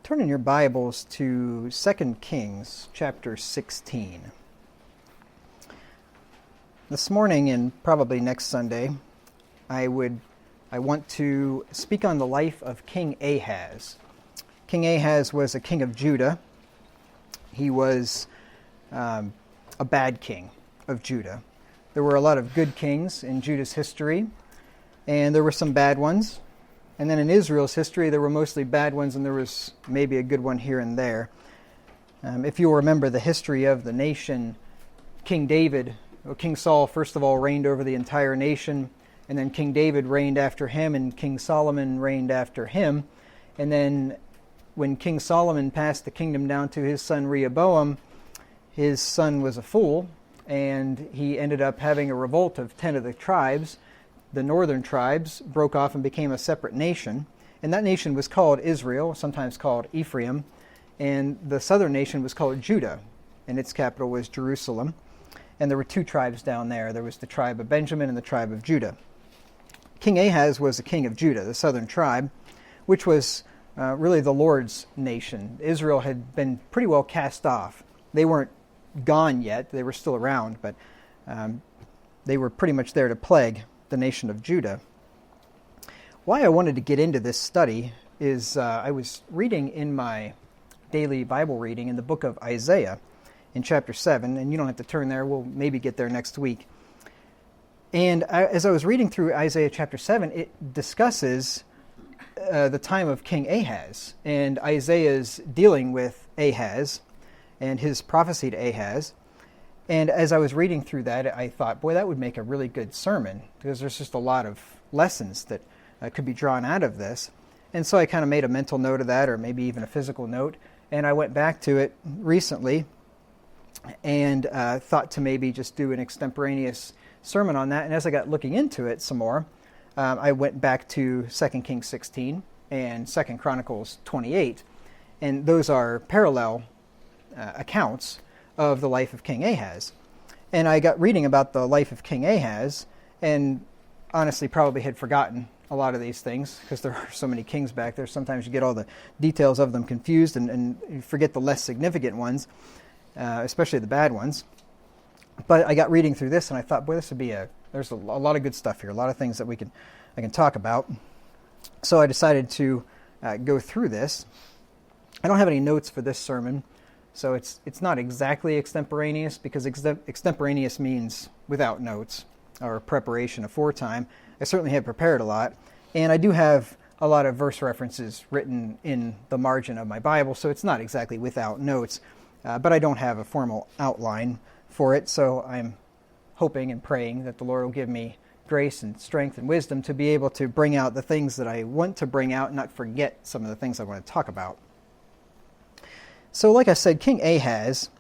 Turn in your Bibles to 2 Kings chapter 16. This morning and probably next Sunday, I want to speak on the life of King Ahaz. King Ahaz was a king of Judah. He was a bad king of Judah. There were a lot of good kings in Judah's history, and there were some bad ones. And then in Israel's history, there were mostly bad ones, and there was maybe a good one here and there. If you'll remember the history of the nation, King Saul, first of all, reigned over the entire nation, and then King David reigned after him, and King Solomon reigned after him. And then when King Solomon passed the kingdom down to his son Rehoboam, his son was a fool, and he ended up having a revolt of 10 of the tribes. The northern tribes broke off and became a separate nation, and that nation was called Israel, sometimes called Ephraim, and the southern nation was called Judah, and its capital was Jerusalem. And there were two tribes down there. There was the tribe of Benjamin and the tribe of Judah. King Ahaz was the king of Judah, the southern tribe, which was really the Lord's nation. Israel had been pretty well cast off. They weren't gone yet. They were still around, but they were pretty much there to plague the nation of Judah. Why I wanted to get into this study is I was reading in my daily Bible reading in the book of Isaiah in chapter 7, and you don't have to turn there, we'll maybe get there next week. And as I was reading through Isaiah chapter 7, it discusses the time of King Ahaz, and Isaiah's dealing with Ahaz and his prophecy to Ahaz. And as I was reading through that, I thought, boy, that would make a really good sermon, because there's just a lot of lessons that could be drawn out of this. And so I kind of made a mental note of that, or maybe even a physical note, and I went back to it recently and thought to maybe just do an extemporaneous sermon on that. And as I got looking into it some more, I went back to 2 Kings 16 and 2 Chronicles 28, and those are parallel accounts of the life of King Ahaz. And I got reading about the life of King Ahaz, and honestly probably had forgotten a lot of these things, because there are so many kings back there. Sometimes you get all the details of them confused, and you forget the less significant ones, especially the bad ones. But I got reading through this, and I thought, boy, there's a lot of good stuff here, a lot of things that I can talk about. So I decided to go through this. I don't have any notes for this sermon, so it's not exactly extemporaneous, because extemporaneous means without notes or preparation aforetime. I certainly have prepared a lot, and I do have a lot of verse references written in the margin of my Bible, so it's not exactly without notes, but I don't have a formal outline for it, so I'm hoping and praying that the Lord will give me grace and strength and wisdom to be able to bring out the things that I want to bring out and not forget some of the things I want to talk about. So like I said, King Ahaz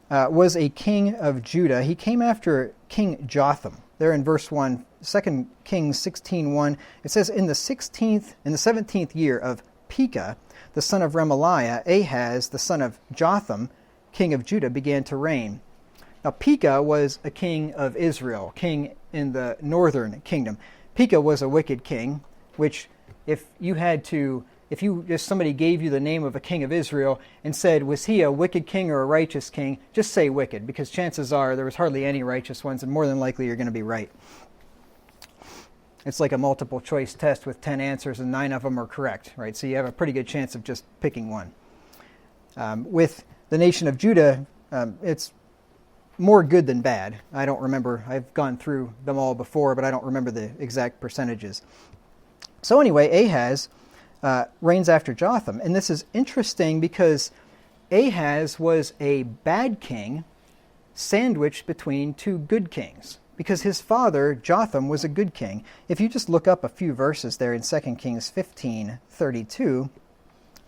was a king of Judah. He came after King Jotham. There in verse 1, 2 Kings 16:1, it says, In the 17th year of Pekah, the son of Remaliah, Ahaz, the son of Jotham, king of Judah, began to reign. Now Pekah was a king of Israel, king in the northern kingdom. Pekah was a wicked king, which if somebody gave you the name of a king of Israel and said, was he a wicked king or a righteous king, just say wicked, because chances are there was hardly any righteous ones, and more than likely you're going to be right. It's like a multiple choice test with 10 answers and 9 of them are correct, right? So you have a pretty good chance of just picking one. With the nation of Judah, it's more good than bad. I don't remember. I've gone through them all before, but I don't remember the exact percentages. So anyway, Ahaz reigns after Jotham. And this is interesting because Ahaz was a bad king sandwiched between two good kings, because his father, Jotham, was a good king. If you just look up a few verses there in 2 Kings 15:32,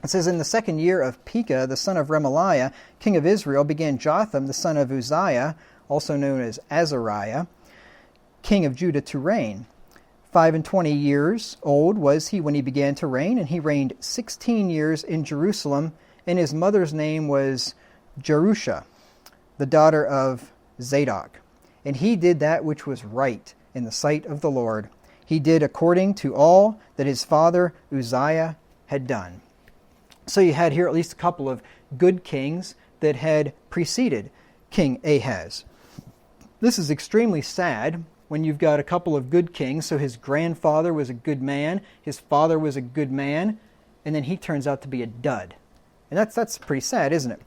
it says, In the 2nd year of Pekah, the son of Remaliah, king of Israel, began Jotham, the son of Uzziah, also known as Azariah, king of Judah, to reign. 25 years old was he when he began to reign, and he reigned 16 years in Jerusalem, and his mother's name was Jerusha, the daughter of Zadok. And he did that which was right in the sight of the Lord. He did according to all that his father Uzziah had done. So you had here at least a couple of good kings that had preceded King Ahaz. This is extremely sad when you've got a couple of good kings. So his grandfather was a good man, his father was a good man, and then he turns out to be a dud. And that's pretty sad, isn't it?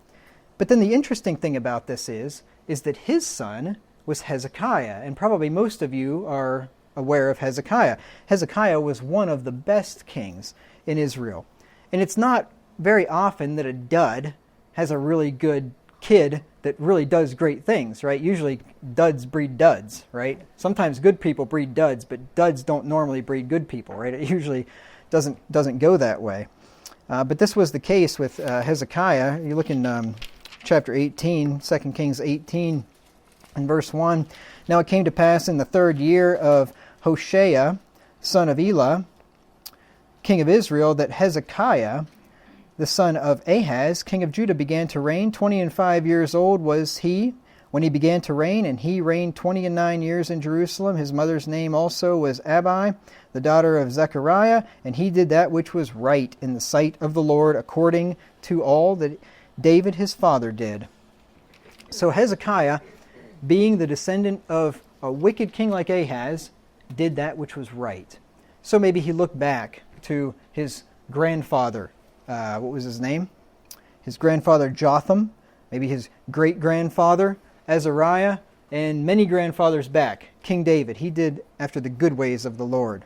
But then the interesting thing about this is that his son was Hezekiah, and probably most of you are aware of Hezekiah. Hezekiah was one of the best kings in Israel. And it's not very often that a dud has a really good kid that really does great things, right? Usually duds breed duds, right? Sometimes good people breed duds, but duds don't normally breed good people, right? It usually doesn't go that way. But this was the case with Hezekiah. You look in chapter 18, 2 Kings 18, and verse 1. Now it came to pass in the 3rd year of Hoshea, son of Elah, king of Israel, that Hezekiah, the son of Ahaz, king of Judah, began to reign. 25 years old was he when he began to reign, and he reigned 29 years in Jerusalem. His mother's name also was Abi, the daughter of Zechariah, and he did that which was right in the sight of the Lord, according to all that David his father did. So Hezekiah, being the descendant of a wicked king like Ahaz, did that which was right. So maybe he looked back to his grandfather. What was his name? His grandfather Jotham, maybe his great-grandfather Azariah, and many grandfathers back, King David. He did after the good ways of the Lord.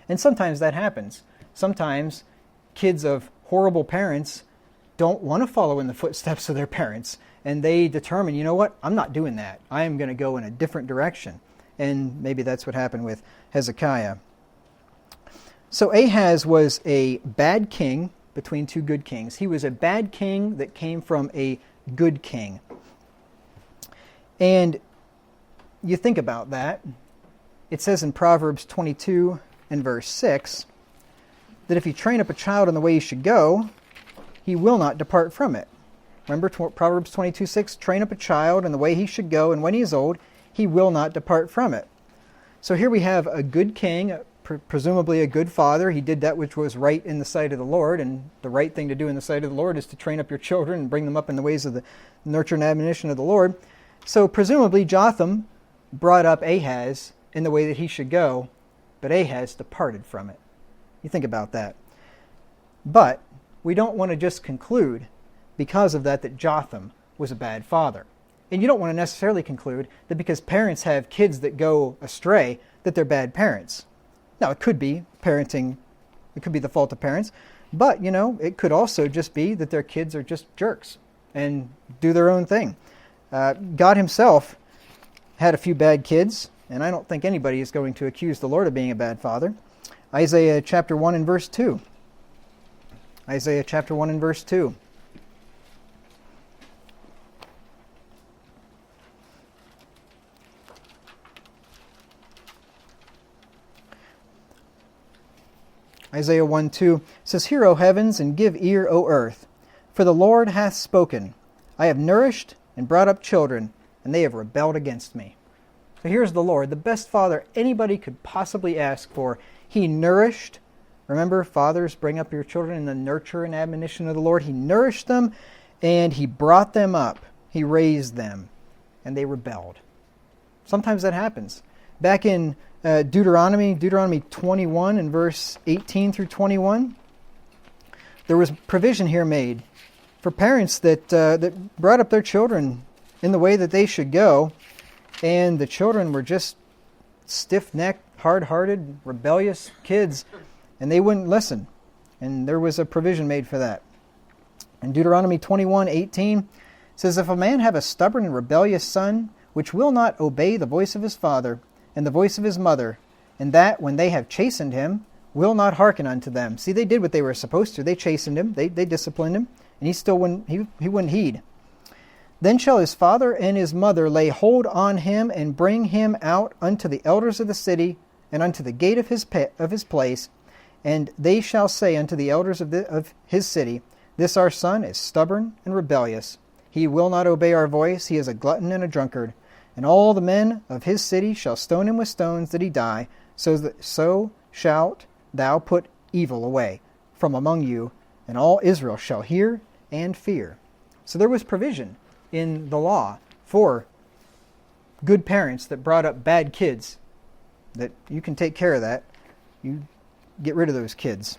And sometimes that happens. Sometimes kids of horrible parents don't want to follow in the footsteps of their parents, and they determine, you know what, I'm not doing that. I am going to go in a different direction. And maybe that's what happened with Hezekiah. So Ahaz was a bad king between two good kings. He was a bad king that came from a good king. And you think about that. It says in Proverbs 22 and verse 6 that if you train up a child in the way he should go, he will not depart from it. Remember Proverbs 22:6, train up a child in the way he should go, and when he is old, he will not depart from it. So here we have a good king, presumably a good father. He did that which was right in the sight of the Lord, and the right thing to do in the sight of the Lord is to train up your children and bring them up in the ways of the nurture and admonition of the Lord. So presumably Jotham brought up Ahaz in the way that he should go, but Ahaz departed from it. You think about that. But we don't want to just conclude because of that Jotham was a bad father. And you don't want to necessarily conclude that because parents have kids that go astray, that they're bad parents. Now, it could be parenting, it could be the fault of parents, but, it could also just be that their kids are just jerks and do their own thing. God himself had a few bad kids, and I don't think anybody is going to accuse the Lord of being a bad father. Isaiah chapter 1 and verse 2. Isaiah chapter 1 and verse 2. Isaiah 1:2 says, Hear, O heavens, and give ear, O earth, for the Lord hath spoken. I have nourished and brought up children, and they have rebelled against me. So here's the Lord, the best father anybody could possibly ask for. He nourished. Remember, fathers, bring up your children in the nurture and admonition of the Lord. He nourished them, and he brought them up. He raised them, and they rebelled. Sometimes that happens. Back in Deuteronomy 21 and verse 18 through 21, there was provision here made for parents that brought up their children in the way that they should go, and the children were just stiff-necked, hard-hearted, rebellious kids, and they wouldn't listen. And there was a provision made for that. In Deuteronomy 21:18, it says, If a man have a stubborn and rebellious son, which will not obey the voice of his father, and the voice of his mother, and that when they have chastened him, will not hearken unto them. See, they did what they were supposed to. They chastened him, they disciplined him, and he wouldn't heed. Then shall his father and his mother lay hold on him, and bring him out unto the elders of the city, and unto the gate of his place, and they shall say unto the elders of his city, This our son is stubborn and rebellious. He will not obey our voice. He is a glutton and a drunkard. And all the men of his city shall stone him with stones that he die. So shalt thou put evil away from among you, and all Israel shall hear and fear. So there was provision in the law for good parents that brought up bad kids, that you can take care of that. You get rid of those kids.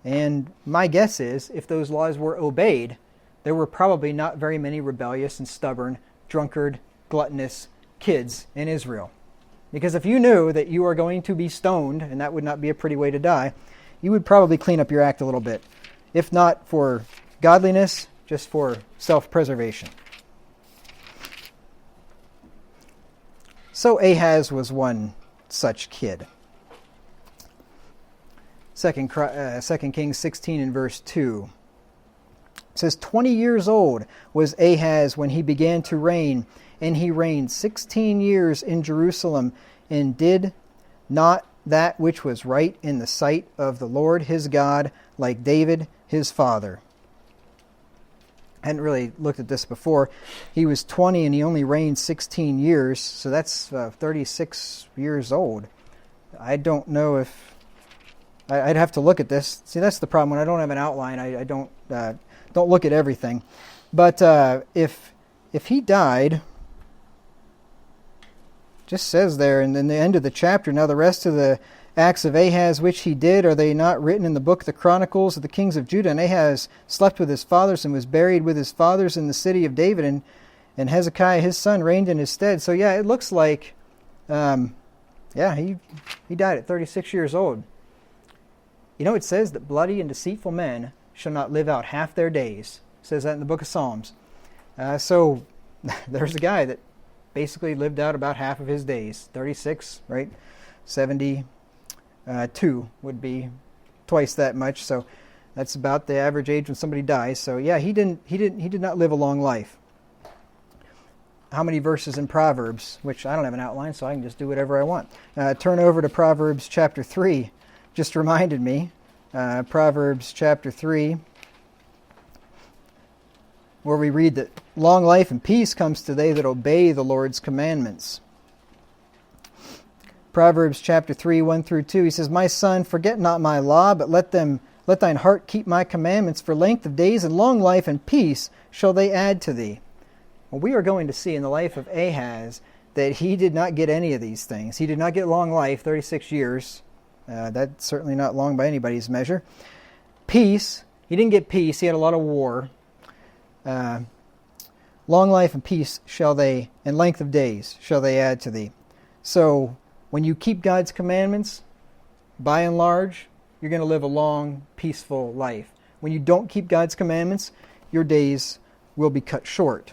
And my guess is, if those laws were obeyed, there were probably not very many rebellious and stubborn, drunkard, gluttonous kids in Israel. Because if you knew that you are going to be stoned, and that would not be a pretty way to die, you would probably clean up your act a little bit. If not for godliness, just for self-preservation. So Ahaz was one such kid. 2 Kings 16 and verse 2. It says, 20 years old was Ahaz when he began to reign, and he reigned 16 years in Jerusalem, and did not that which was right in the sight of the Lord his God, like David his father. I hadn't really looked at this before. He was 20 and he only reigned 16 years, so that's 36 years old. I don't know if... I'd have to look at this. See, that's the problem. When I don't have an outline, I don't look at everything. But if he died... just says there in the end of the chapter, now the rest of the acts of Ahaz which he did, are they not written in the book of the Chronicles of the kings of Judah? And Ahaz slept with his fathers and was buried with his fathers in the city of David, and Hezekiah his son reigned in his stead. So yeah, it looks like, he died at 36 years old. You know, it says that bloody and deceitful men shall not live out half their days. It says that in the book of Psalms. So there's a guy that basically lived out about half of his days. 36, right? 72 would be twice that much. So that's about the average age when somebody dies. So yeah, he did not live a long life. How many verses in Proverbs? Which I don't have an outline, so I can just do whatever I want. Turn over to Proverbs chapter 3. Just reminded me. Proverbs chapter 3. Where we read that long life and peace comes to they that obey the Lord's commandments. Proverbs chapter 3, 1 through 2, he says, My son, forget not my law, but let thine heart keep my commandments, for length of days and long life and peace shall they add to thee. Well, we are going to see in the life of Ahaz that he did not get any of these things. He did not get long life, 36 years. That's certainly not long by anybody's measure. Peace, he didn't get peace, he had a lot of war. Long life and peace and length of days shall they add to thee. So, when you keep God's commandments, by and large, you're going to live a long, peaceful life. When you don't keep God's commandments, your days will be cut short.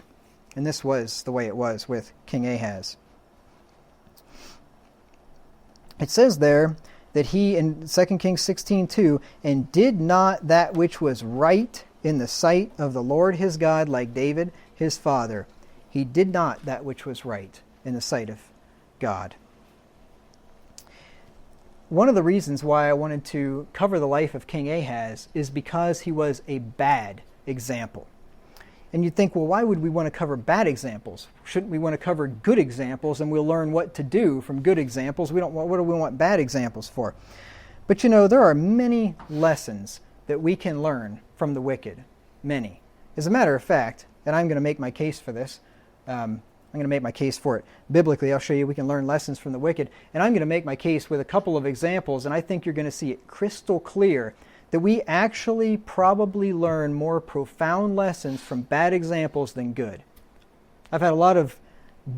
And this was the way it was with King Ahaz. It says there that he, in 2 Kings 16:2, and did not that which was right in the sight of the Lord his God, like David his father. He did not that which was right in the sight of God. One of the reasons why I wanted to cover the life of King Ahaz is because he was a bad example. And you'd think, well, why would we want to cover bad examples? Shouldn't we want to cover good examples and we'll learn what to do from good examples? What do we want bad examples for? But you know, there are many lessons that we can learn from the wicked. Many. As a matter of fact, and I'm going to make my case for this, I'm going to make my case for it biblically. I'll show you we can learn lessons from the wicked. And I'm going to make my case with a couple of examples, and I think you're going to see it crystal clear that we actually probably learn more profound lessons from bad examples than good. I've had a lot of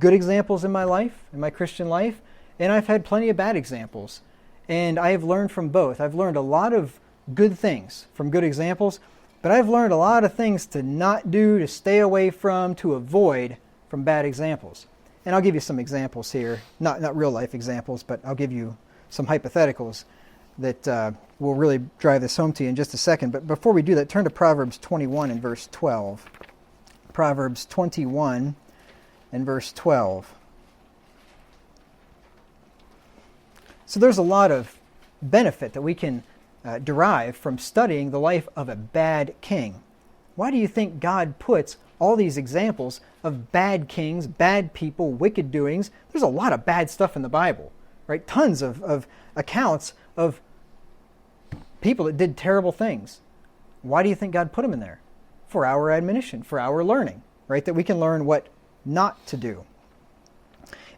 good examples in my life, in my Christian life, and I've had plenty of bad examples. And I have learned from both. I've learned a lot of good things from good examples, but I've learned a lot of things to not do, to stay away from, to avoid from bad examples. And I'll give you some examples here, not real life examples, but I'll give you some hypotheticals that will really drive this home to you in just a second. But before we do that, turn to Proverbs 21 and verse 12. Proverbs 21 and verse 12. So there's a lot of benefit that we can derive from studying the life of a bad king. Why do you think God puts all these examples of bad kings, bad people, wicked doings? There's a lot of bad stuff in the Bible, right? Tons of accounts of people that did terrible things. Why do you think God put them in there? For our admonition, for our learning, right? That we can learn what not to do.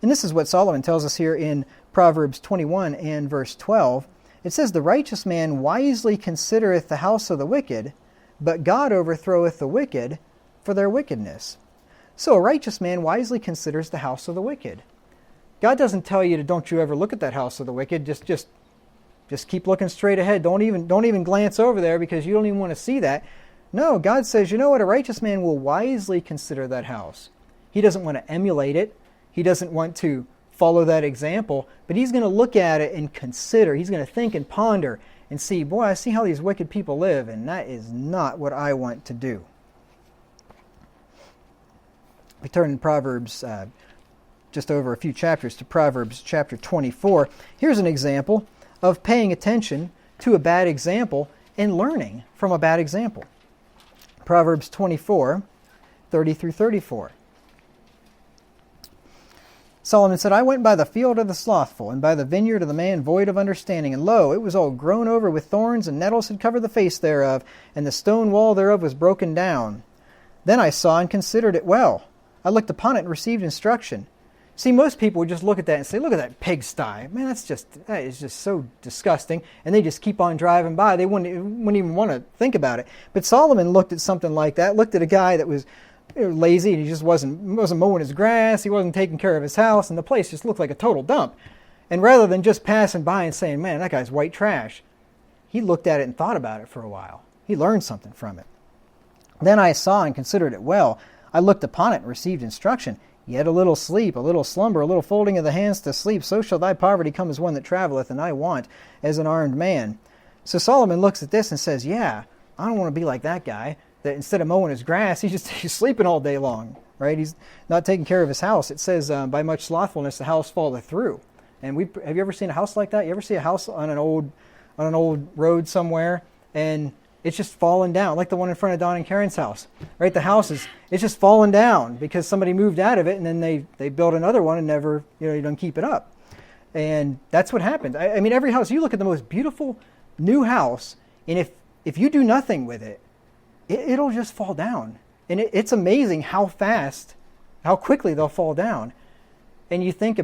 And this is what Solomon tells us here in Proverbs 21 and verse 12. It says, "The righteous man wisely considereth the house of the wicked, but God overthroweth the wicked for their wickedness." So a righteous man wisely considers the house of the wicked. God doesn't tell you to don't you ever look at that house of the wicked. Just keep looking straight ahead. Don't even glance over there because you don't even want to see that. No, God says, you know what? A righteous man will wisely consider that house. He doesn't want to emulate it. He doesn't want to follow that example, but he's going to look at it and consider. He's going to think and ponder and see, boy, I see how these wicked people live, and that is not what I want to do. We turn in Proverbs, just over a few chapters, to Proverbs chapter 24. Here's an example of paying attention to a bad example and learning from a bad example. Proverbs 24, 30 through 34. Solomon said, "I went by the field of the slothful, and by the vineyard of the man void of understanding. And lo, it was all grown over with thorns, and nettles had covered the face thereof, and the stone wall thereof was broken down. Then I saw and considered it well. I looked upon it and received instruction." See, most people would just look at that and say, look at that pigsty. Man, that is just so disgusting. And they just keep on driving by. They wouldn't even want to think about it. But Solomon looked at something like that, looked at a guy that was lazy, and he just wasn't mowing his grass, he wasn't taking care of his house, and the place just looked like a total dump. And rather than just passing by and saying, man, that guy's white trash, he looked at it and thought about it for a while. He learned something from it. Then I saw and considered it well. I looked upon it and received instruction. Yet a little sleep, a little slumber, a little folding of the hands to sleep, so shall thy poverty come as one that traveleth, and thy want as an armed man. So Solomon looks at this and says, yeah, I don't want to be like that guy, that instead of mowing his grass, he's sleeping all day long, right? He's not taking care of his house. It says, by much slothfulness the house falleth through. And have you ever seen a house like that? You ever see a house on an old road somewhere, and it's just falling down, like the one in front of Don and Karen's house, right? The house it's just falling down because somebody moved out of it, and then they built another one and never, you don't keep it up. And that's what happens. I mean, every house, you look at the most beautiful new house, and if you do nothing with it, it'll just fall down. And it's amazing how quickly they'll fall down. And you think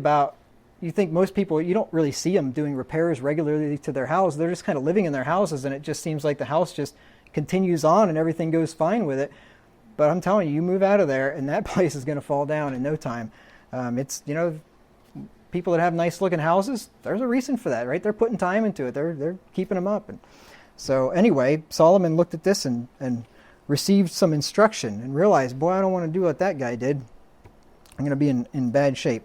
most people, you don't really see them doing repairs regularly to their house. They're just kind of living in their houses, and it just seems like the house just continues on and everything goes fine with it. But I'm telling you, you move out of there and that place is going to fall down in no time. It's, people that have nice looking houses, there's a reason for that, right? They're putting time into it. They're keeping them up. And so anyway, Solomon looked at this and received some instruction and realized, boy, I don't want to do what that guy did. I'm going to be in bad shape.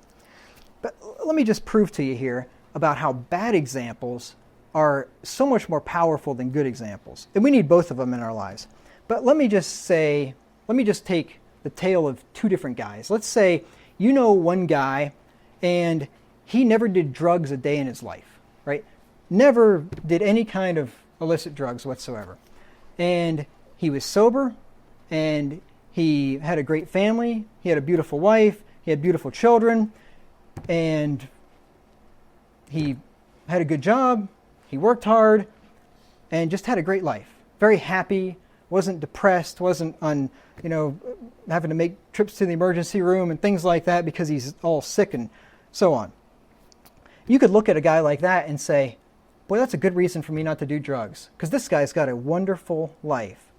But let me just prove to you here about how bad examples are so much more powerful than good examples. And we need both of them in our lives. But let me just take the tale of two different guys. Let's say you know one guy and he never did drugs a day in his life, right? Never did any kind of illicit drugs whatsoever. And he was sober, and he had a great family, he had a beautiful wife, he had beautiful children, and he had a good job, he worked hard, and just had a great life. Very happy, wasn't depressed, wasn't having to make trips to the emergency room and things like that because he's all sick and so on. You could look at a guy like that and say, boy, that's a good reason for me not to do drugs, because this guy's got a wonderful life.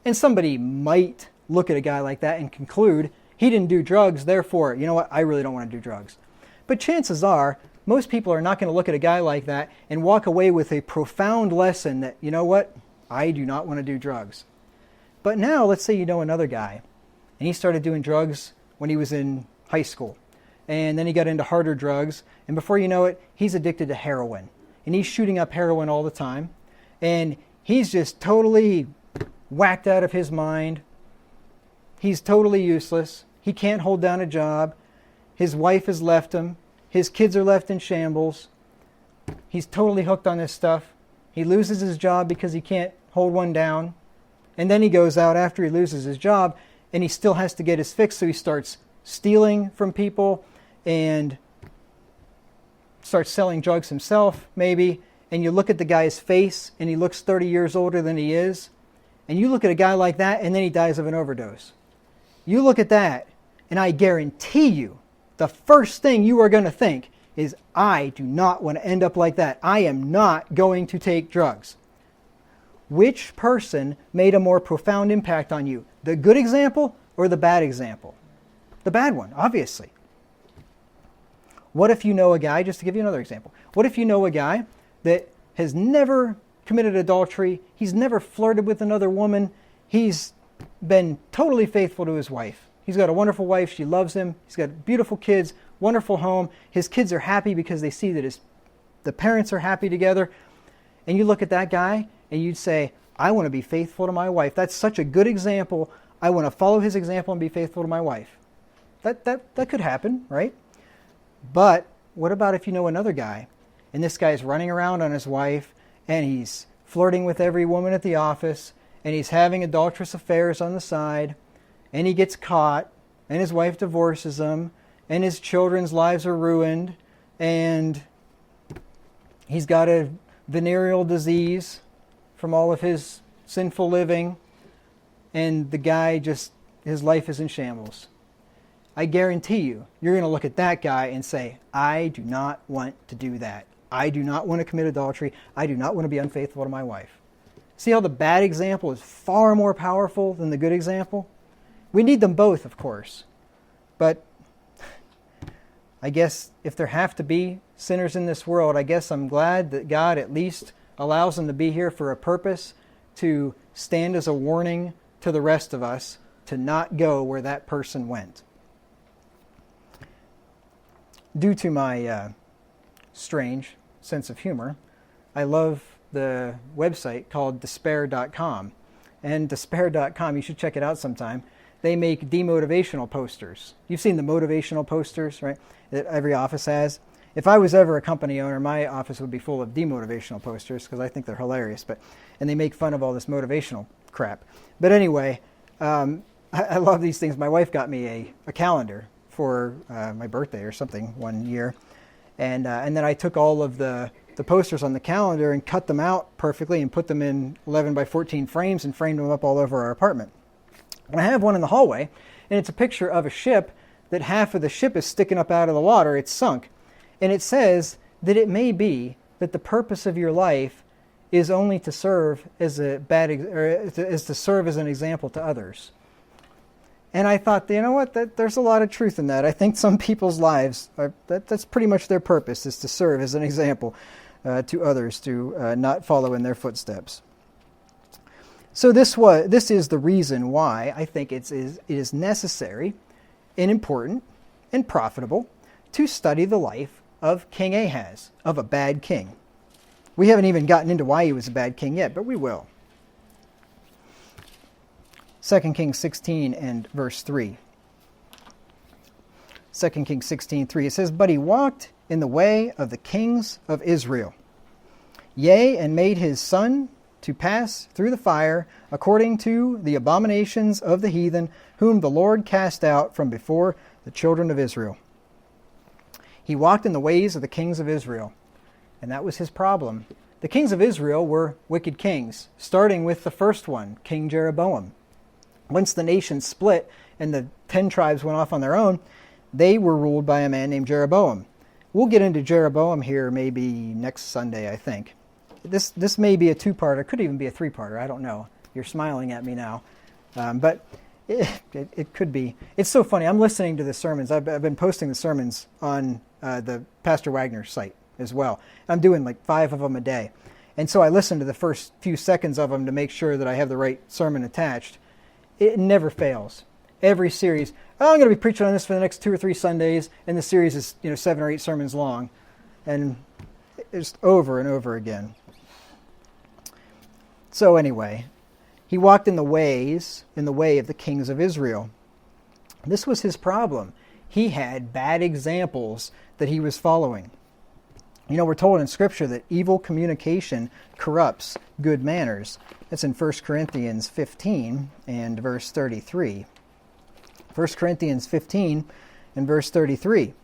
And somebody might look at a guy like that and conclude, he didn't do drugs, therefore, you know what, I really don't want to do drugs. But chances are, most people are not going to look at a guy like that and walk away with a profound lesson that, you know what, I do not want to do drugs. But now, let's say you know another guy, and he started doing drugs when he was in high school. And then he got into harder drugs, and before you know it, he's addicted to heroin. And he's shooting up heroin all the time. And he's just totally whacked out of his mind. He's totally useless. He can't hold down a job. His wife has left him. His kids are left in shambles. He's totally hooked on this stuff. He loses his job because he can't hold one down. And then he goes out after he loses his job, and he still has to get his fix, so he starts stealing from people and starts selling drugs himself, maybe. And you look at the guy's face, and he looks 30 years older than he is. And you look at a guy like that, and then he dies of an overdose. You look at that, and I guarantee you, the first thing you are going to think is, I do not want to end up like that. I am not going to take drugs. Which person made a more profound impact on you? The good example or the bad example? The bad one, obviously. What if you know a guy, just to give you another example, what if you know a guy that has never committed adultery, he's never flirted with another woman, he's been totally faithful to his wife. He's got a wonderful wife, she loves him, he's got beautiful kids, wonderful home, his kids are happy because they see that the parents are happy together. And you look at that guy and you'd say, I want to be faithful to my wife. That's such a good example. I want to follow his example and be faithful to my wife. That could happen, right? But what about if you know another guy, and this guy's running around on his wife, and he's flirting with every woman at the office, and he's having adulterous affairs on the side, and he gets caught, and his wife divorces him, and his children's lives are ruined, and he's got a venereal disease from all of his sinful living, and the guy his life is in shambles. I guarantee you're going to look at that guy and say, I do not want to do that. I do not want to commit adultery. I do not want to be unfaithful to my wife. See how the bad example is far more powerful than the good example? We need them both, of course. But I guess if there have to be sinners in this world, I guess I'm glad that God at least allows them to be here for a purpose, to stand as a warning to the rest of us to not go where that person went. Due to my strange sense of humor, I love the website called despair.com. And despair.com, you should check it out sometime. They make demotivational posters. You've seen the motivational posters, right, that every office has. If I was ever a company owner, my office would be full of demotivational posters because I think they're hilarious. And they make fun of all this motivational crap. But anyway, I love these things. My wife got me a calendar for my birthday or something one year. And then I took all of the posters on the calendar and cut them out perfectly and put them in 11 by 14 frames and framed them up all over our apartment. And I have one in the hallway, and it's a picture of a ship that half of the ship is sticking up out of the water. It's sunk. And it says that it may be that the purpose of your life is only to serve as to serve as an example to others. And I thought, you know what, there's a lot of truth in that. I think some people's lives, that's pretty much their purpose, is to serve as an example to others, to not follow in their footsteps. So this is the reason why I think it is necessary and important and profitable to study the life of King Ahaz, of a bad king. We haven't even gotten into why he was a bad king yet, but we will. 2 Kings 16 and verse 3. 2 Kings 16:3. It says, But he walked in the way of the kings of Israel, yea, and made his son to pass through the fire, according to the abominations of the heathen, whom the Lord cast out from before the children of Israel. He walked in the ways of the kings of Israel, and that was his problem. The kings of Israel were wicked kings, starting with the first one, King Jeroboam. Once the nation split and the 10 tribes went off on their own, they were ruled by a man named Jeroboam. We'll get into Jeroboam here maybe next Sunday, I think. This may be a two-parter, could even be a three-parter, I don't know. You're smiling at me now. But it could be. It's so funny, I'm listening to the sermons. I've been posting the sermons on the Pastor Wagner site as well. I'm doing like 5 of them a day. And so I listen to the first few seconds of them to make sure that I have the right sermon attached. It never fails. Every series, I'm going to be preaching on this for the next 2 or 3 Sundays, and the series is 7 or 8 sermons long. And it's over and over again. So anyway, he walked in the way of the kings of Israel. This was his problem. He had bad examples that he was following. We're told in Scripture that evil communication corrupts good manners. That's in 1 Corinthians 15 and verse 33. 1 Corinthians 15 and verse 33. It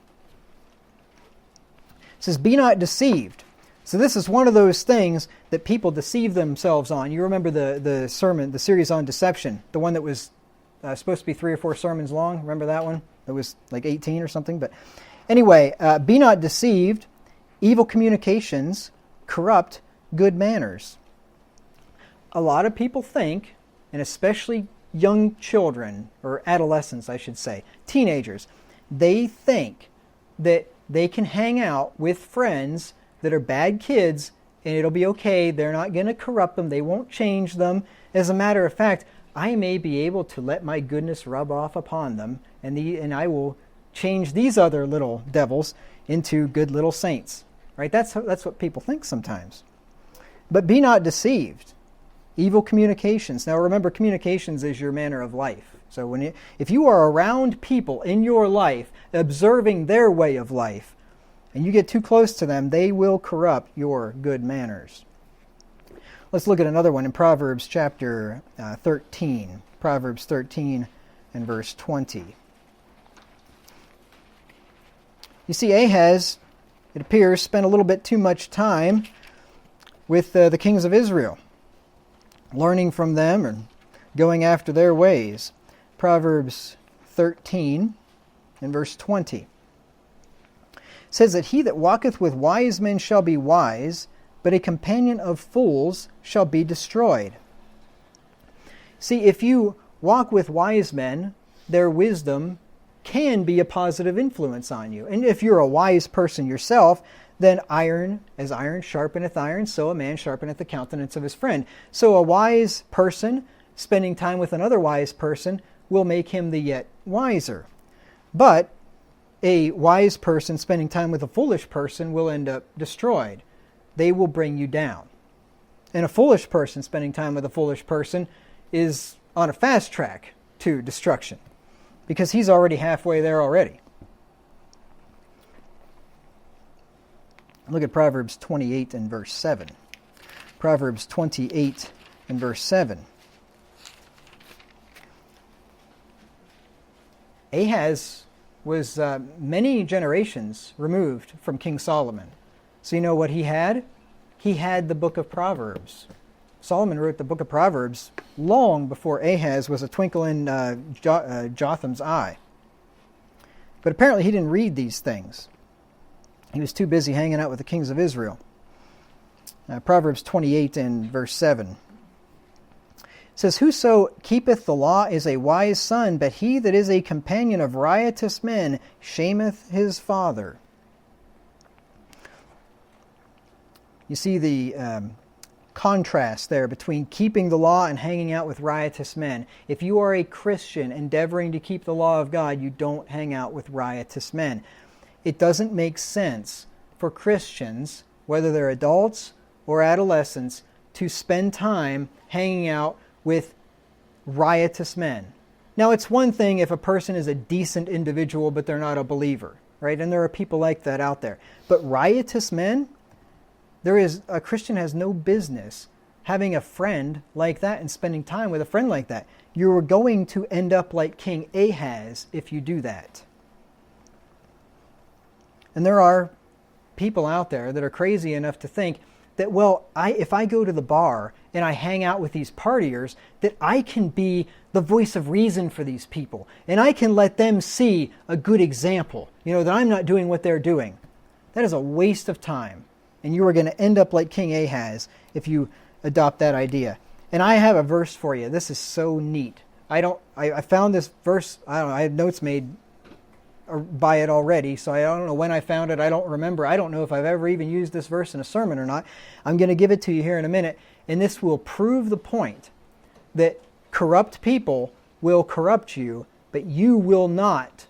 says, Be not deceived. So this is one of those things that people deceive themselves on. You remember the sermon, the series on deception, the one that was supposed to be 3 or 4 sermons long. Remember that one? It was like 18 or something. But anyway, be not deceived. Evil communications corrupt good manners. A lot of people think, and especially young children, or adolescents I should say, teenagers, they think that they can hang out with friends that are bad kids and it'll be okay. They're not going to corrupt them. They won't change them. As a matter of fact, I may be able to let my goodness rub off upon them, and I will change these other little devils into good little saints. Right? That's what people think sometimes. But be not deceived. Evil communications. Now remember, communications is your manner of life. So if you are around people in your life, observing their way of life, and you get too close to them, they will corrupt your good manners. Let's look at another one in Proverbs chapter 13. Proverbs 13 and verse 20. You see, Ahaz, it appears, spent a little bit too much time with the kings of Israel, learning from them and going after their ways. Proverbs 13 and verse 20 says that he that walketh with wise men shall be wise, but a companion of fools shall be destroyed. See, if you walk with wise men, their wisdom can be a positive influence on you. And if you're a wise person yourself, then as iron sharpeneth iron, so a man sharpeneth the countenance of his friend. So a wise person spending time with another wise person will make him the yet wiser. But a wise person spending time with a foolish person will end up destroyed. They will bring you down. And a foolish person spending time with a foolish person is on a fast track to destruction, because he's already halfway there already. Look at Proverbs 28 and verse 7. Proverbs 28 and verse 7. Ahaz was many generations removed from King Solomon. So you know what he had? He had the book of Proverbs. Solomon wrote the book of Proverbs long before Ahaz was a twinkle in Jotham's eye. But apparently he didn't read these things. He was too busy hanging out with the kings of Israel. Proverbs 28 and verse 7 says, whoso keepeth the law is a wise son, but he that is a companion of riotous men shameth his father. You see the contrast there between keeping the law and hanging out with riotous men. If you are a Christian endeavoring to keep the law of God, you don't hang out with riotous men. It doesn't make sense for Christians, whether they're adults or adolescents, to spend time hanging out with riotous men. Now, it's one thing if a person is a decent individual, but they're not a believer, right? And there are people like that out there. But riotous men, a Christian has no business having a friend like that and spending time with a friend like that. You're going to end up like King Ahaz if you do that. And there are people out there that are crazy enough to think that, well, if I go to the bar and I hang out with these partiers, that I can be the voice of reason for these people. And I can let them see a good example, that I'm not doing what they're doing. That is a waste of time. And you are going to end up like King Ahaz if you adopt that idea. And I have a verse for you. This is so neat. I found this verse, I have notes made by it already, so I don't know when I found it. I don't remember. I don't know if I've ever even used this verse in a sermon or not. I'm going to give it to you here in a minute, and this will prove the point that corrupt people will corrupt you, but you will not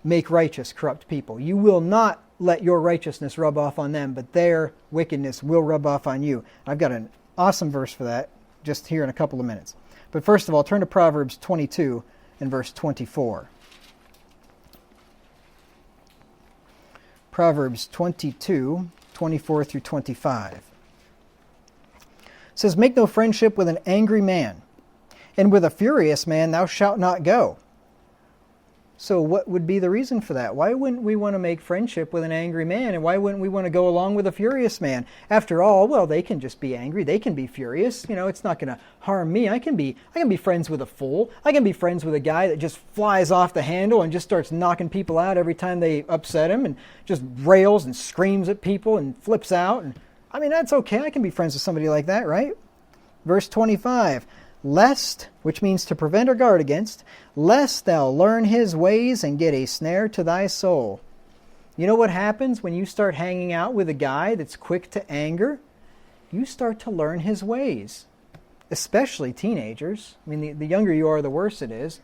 make righteous corrupt people. You will not let your righteousness rub off on them, but their wickedness will rub off on you. I've got an awesome verse for that just here in a couple of minutes. But first of all, turn to Proverbs 22 and verse 24. Proverbs 22, 24 through 25. It says, make no friendship with an angry man, and with a furious man thou shalt not go. So what would be the reason for that? Why wouldn't we want to make friendship with an angry man? And why wouldn't we want to go along with a furious man? After all, well, they can just be angry. They can be furious. It's not going to harm me. I can be friends with a fool. I can be friends with a guy that just flies off the handle and just starts knocking people out every time they upset him and just rails and screams at people and flips out. And that's okay. I can be friends with somebody like that, right? Verse 25. Lest, which means to prevent or guard against, lest thou learn his ways and get a snare to thy soul. You know what happens when you start hanging out with a guy that's quick to anger? You start to learn his ways, especially teenagers. The younger you are, the worse it is.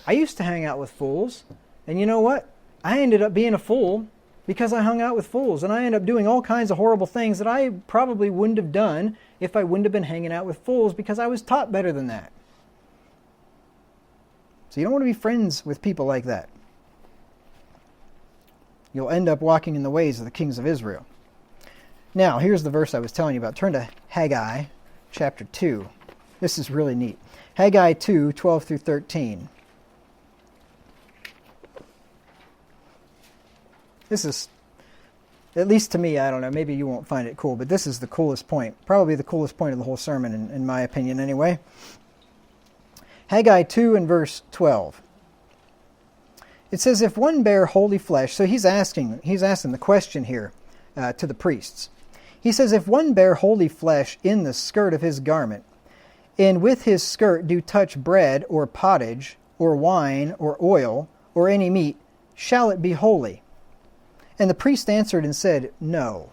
I used to hang out with fools, and you know what? I ended up being a fool because I hung out with fools, and I ended up doing all kinds of horrible things that I probably wouldn't have done if I wouldn't have been hanging out with fools, because I was taught better than that. So you don't want to be friends with people like that. You'll end up walking in the ways of the kings of Israel. Now, here's the verse I was telling you about. Turn to Haggai chapter 2. This is really neat. Haggai 2, 12 through 13. This is, at least to me, I don't know, maybe you won't find it cool, but this is the coolest point. Probably the coolest point of the whole sermon, in my opinion anyway. Haggai 2 and verse 12. It says, if one bear holy flesh, so he's asking the question here to the priests. He says, if one bear holy flesh in the skirt of his garment, and with his skirt do touch bread or pottage, or wine, or oil, or any meat, shall it be holy? And the priest answered and said, no.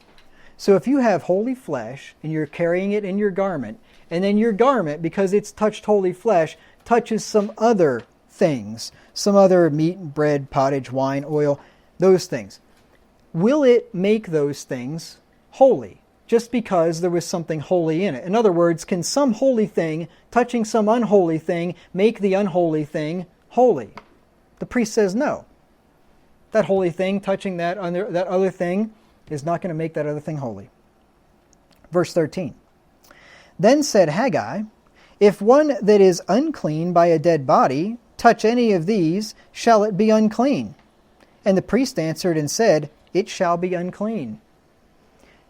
So if you have holy flesh, and you're carrying it in your garment, and then your garment, because it's touched holy flesh, touches some other things, some other meat, bread, pottage, wine, oil, those things, will it make those things holy? Just because there was something holy in it. In other words, can some holy thing touching some unholy thing make the unholy thing holy? The priest says no. That holy thing touching that other thing is not going to make that other thing holy. Verse 13. Then said Haggai, if one that is unclean by a dead body touch any of these, shall it be unclean? And the priest answered and said, it shall be unclean.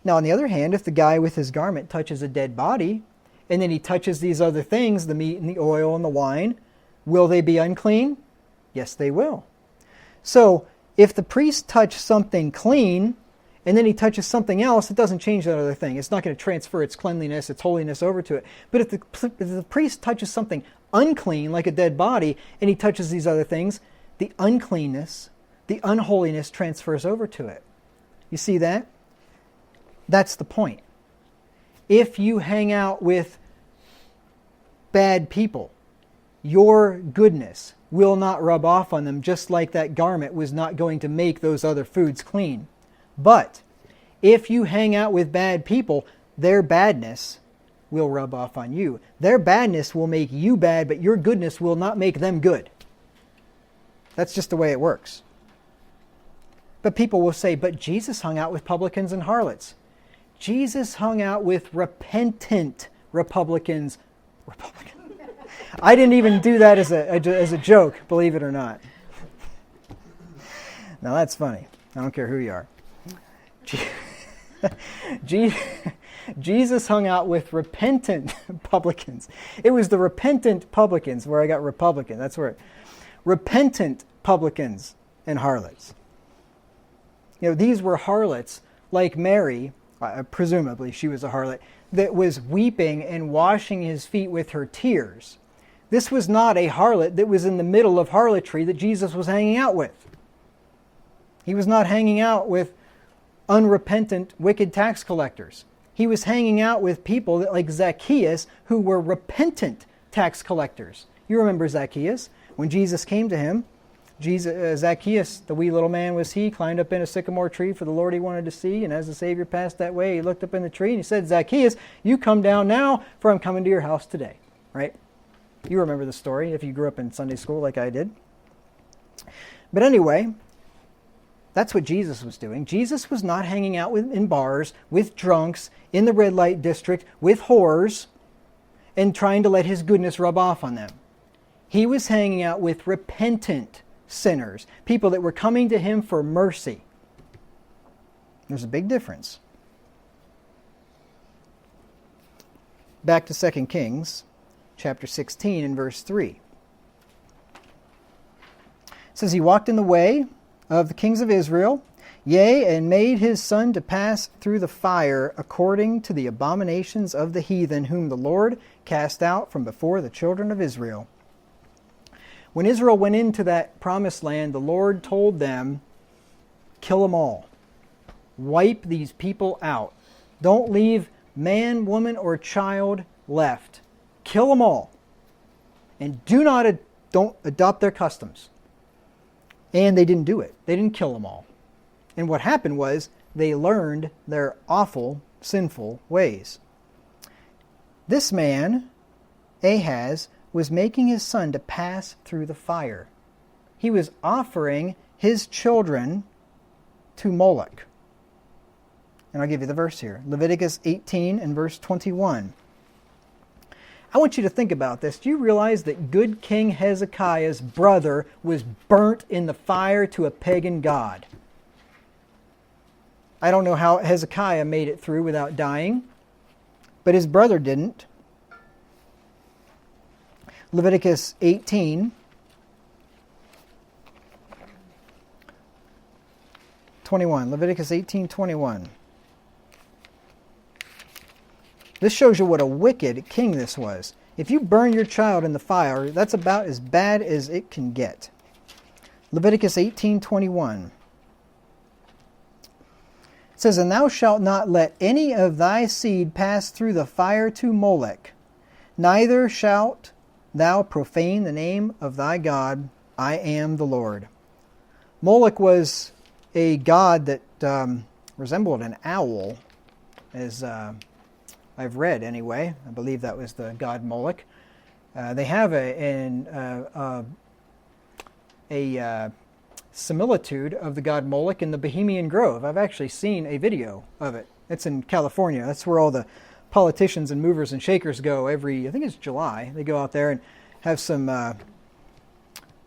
Now on the other hand, if the guy with his garment touches a dead body, and then he touches these other things, the meat and the oil and the wine, will they be unclean? Yes, they will. So, if the priest touched something clean, and then he touches something else, it doesn't change that other thing. It's not going to transfer its cleanliness, its holiness over to it. But if the priest touches something unclean, like a dead body, and he touches these other things, the uncleanness, the unholiness transfers over to it. You see that? That's the point. If you hang out with bad people, your goodness will not rub off on them, just like that garment was not going to make those other foods clean. But if you hang out with bad people, their badness will rub off on you. Their badness will make you bad, but your goodness will not make them good. That's just the way it works. But people will say, but Jesus hung out with publicans and harlots. Jesus hung out with repentant Republicans. I didn't even do that as a joke, believe it or not. Now that's funny. I don't care who you are. Jesus hung out with repentant publicans. It was the repentant publicans where I got Republican. That's where repentant publicans and harlots. These were harlots like Mary, presumably she was a harlot, that was weeping and washing his feet with her tears. This was not a harlot that was in the middle of harlotry that Jesus was hanging out with. He was not hanging out with unrepentant, wicked tax collectors. He was hanging out with people like Zacchaeus, who were repentant tax collectors. You remember Zacchaeus? When Jesus came to him, Zacchaeus, the wee little man was he, climbed up in a sycamore tree for the Lord he wanted to see, and as the Savior passed that way, he looked up in the tree and he said, Zacchaeus, you come down now, for I'm coming to your house today. Right? You remember the story if you grew up in Sunday school like I did. But anyway, that's what Jesus was doing. Jesus was not hanging out in bars, with drunks, in the red light district, with whores, and trying to let his goodness rub off on them. He was hanging out with repentant sinners, people that were coming to him for mercy. There's a big difference. Back to 2 Kings, chapter 16 and verse 3. It says, he walked in the way of the kings of Israel, yea, and made his son to pass through the fire according to the abominations of the heathen, whom the Lord cast out from before the children of Israel. When Israel went into that promised land, the Lord told them, kill them all. Wipe these people out. Don't leave man, woman, or child left. Kill them all. And don't adopt their customs. And they didn't do it. They didn't kill them all. And what happened was they learned their awful, sinful ways. This man, Ahaz, was making his son to pass through the fire. He was offering his children to Molech. And I'll give you the verse here. Leviticus 18 and verse 21. I want you to think about this. Do you realize that good King Hezekiah's brother was burnt in the fire to a pagan god? I don't know how Hezekiah made it through without dying, but his brother didn't. Leviticus 18, 21. Leviticus 18:21. This shows you what a wicked king this was. If you burn your child in the fire, that's about as bad as it can get. Leviticus 18:21. It says, and thou shalt not let any of thy seed pass through the fire to Molech, neither shalt thou profane the name of thy God. I am the Lord. Molech was a god that resembled an owl, as I've read anyway. I believe that was the god Molech. They have a similitude of the god Molech in the Bohemian Grove. I've actually seen a video of it. It's in California. That's where all the politicians and movers and shakers go every, I think it's July. They go out there and have some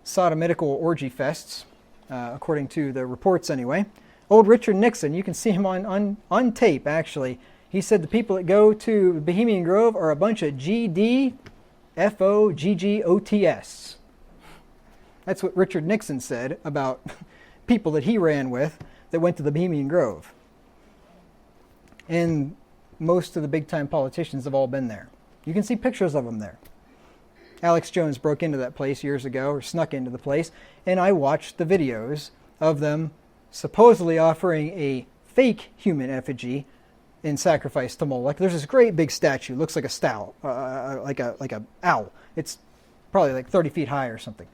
sodomitical orgy fests, according to the reports anyway. Old Richard Nixon, you can see him on tape actually. He said the people that go to Bohemian Grove are a bunch of GDFOGGOTS. That's what Richard Nixon said about people that he ran with that went to the Bohemian Grove. And most of the big-time politicians have all been there. You can see pictures of them there. Alex Jones broke into that place years ago, or snuck into the place, and I watched the videos of them supposedly offering a fake human effigy in sacrifice to Molech. There's this great big statue, looks like like a owl. It's probably like 30 feet high or something.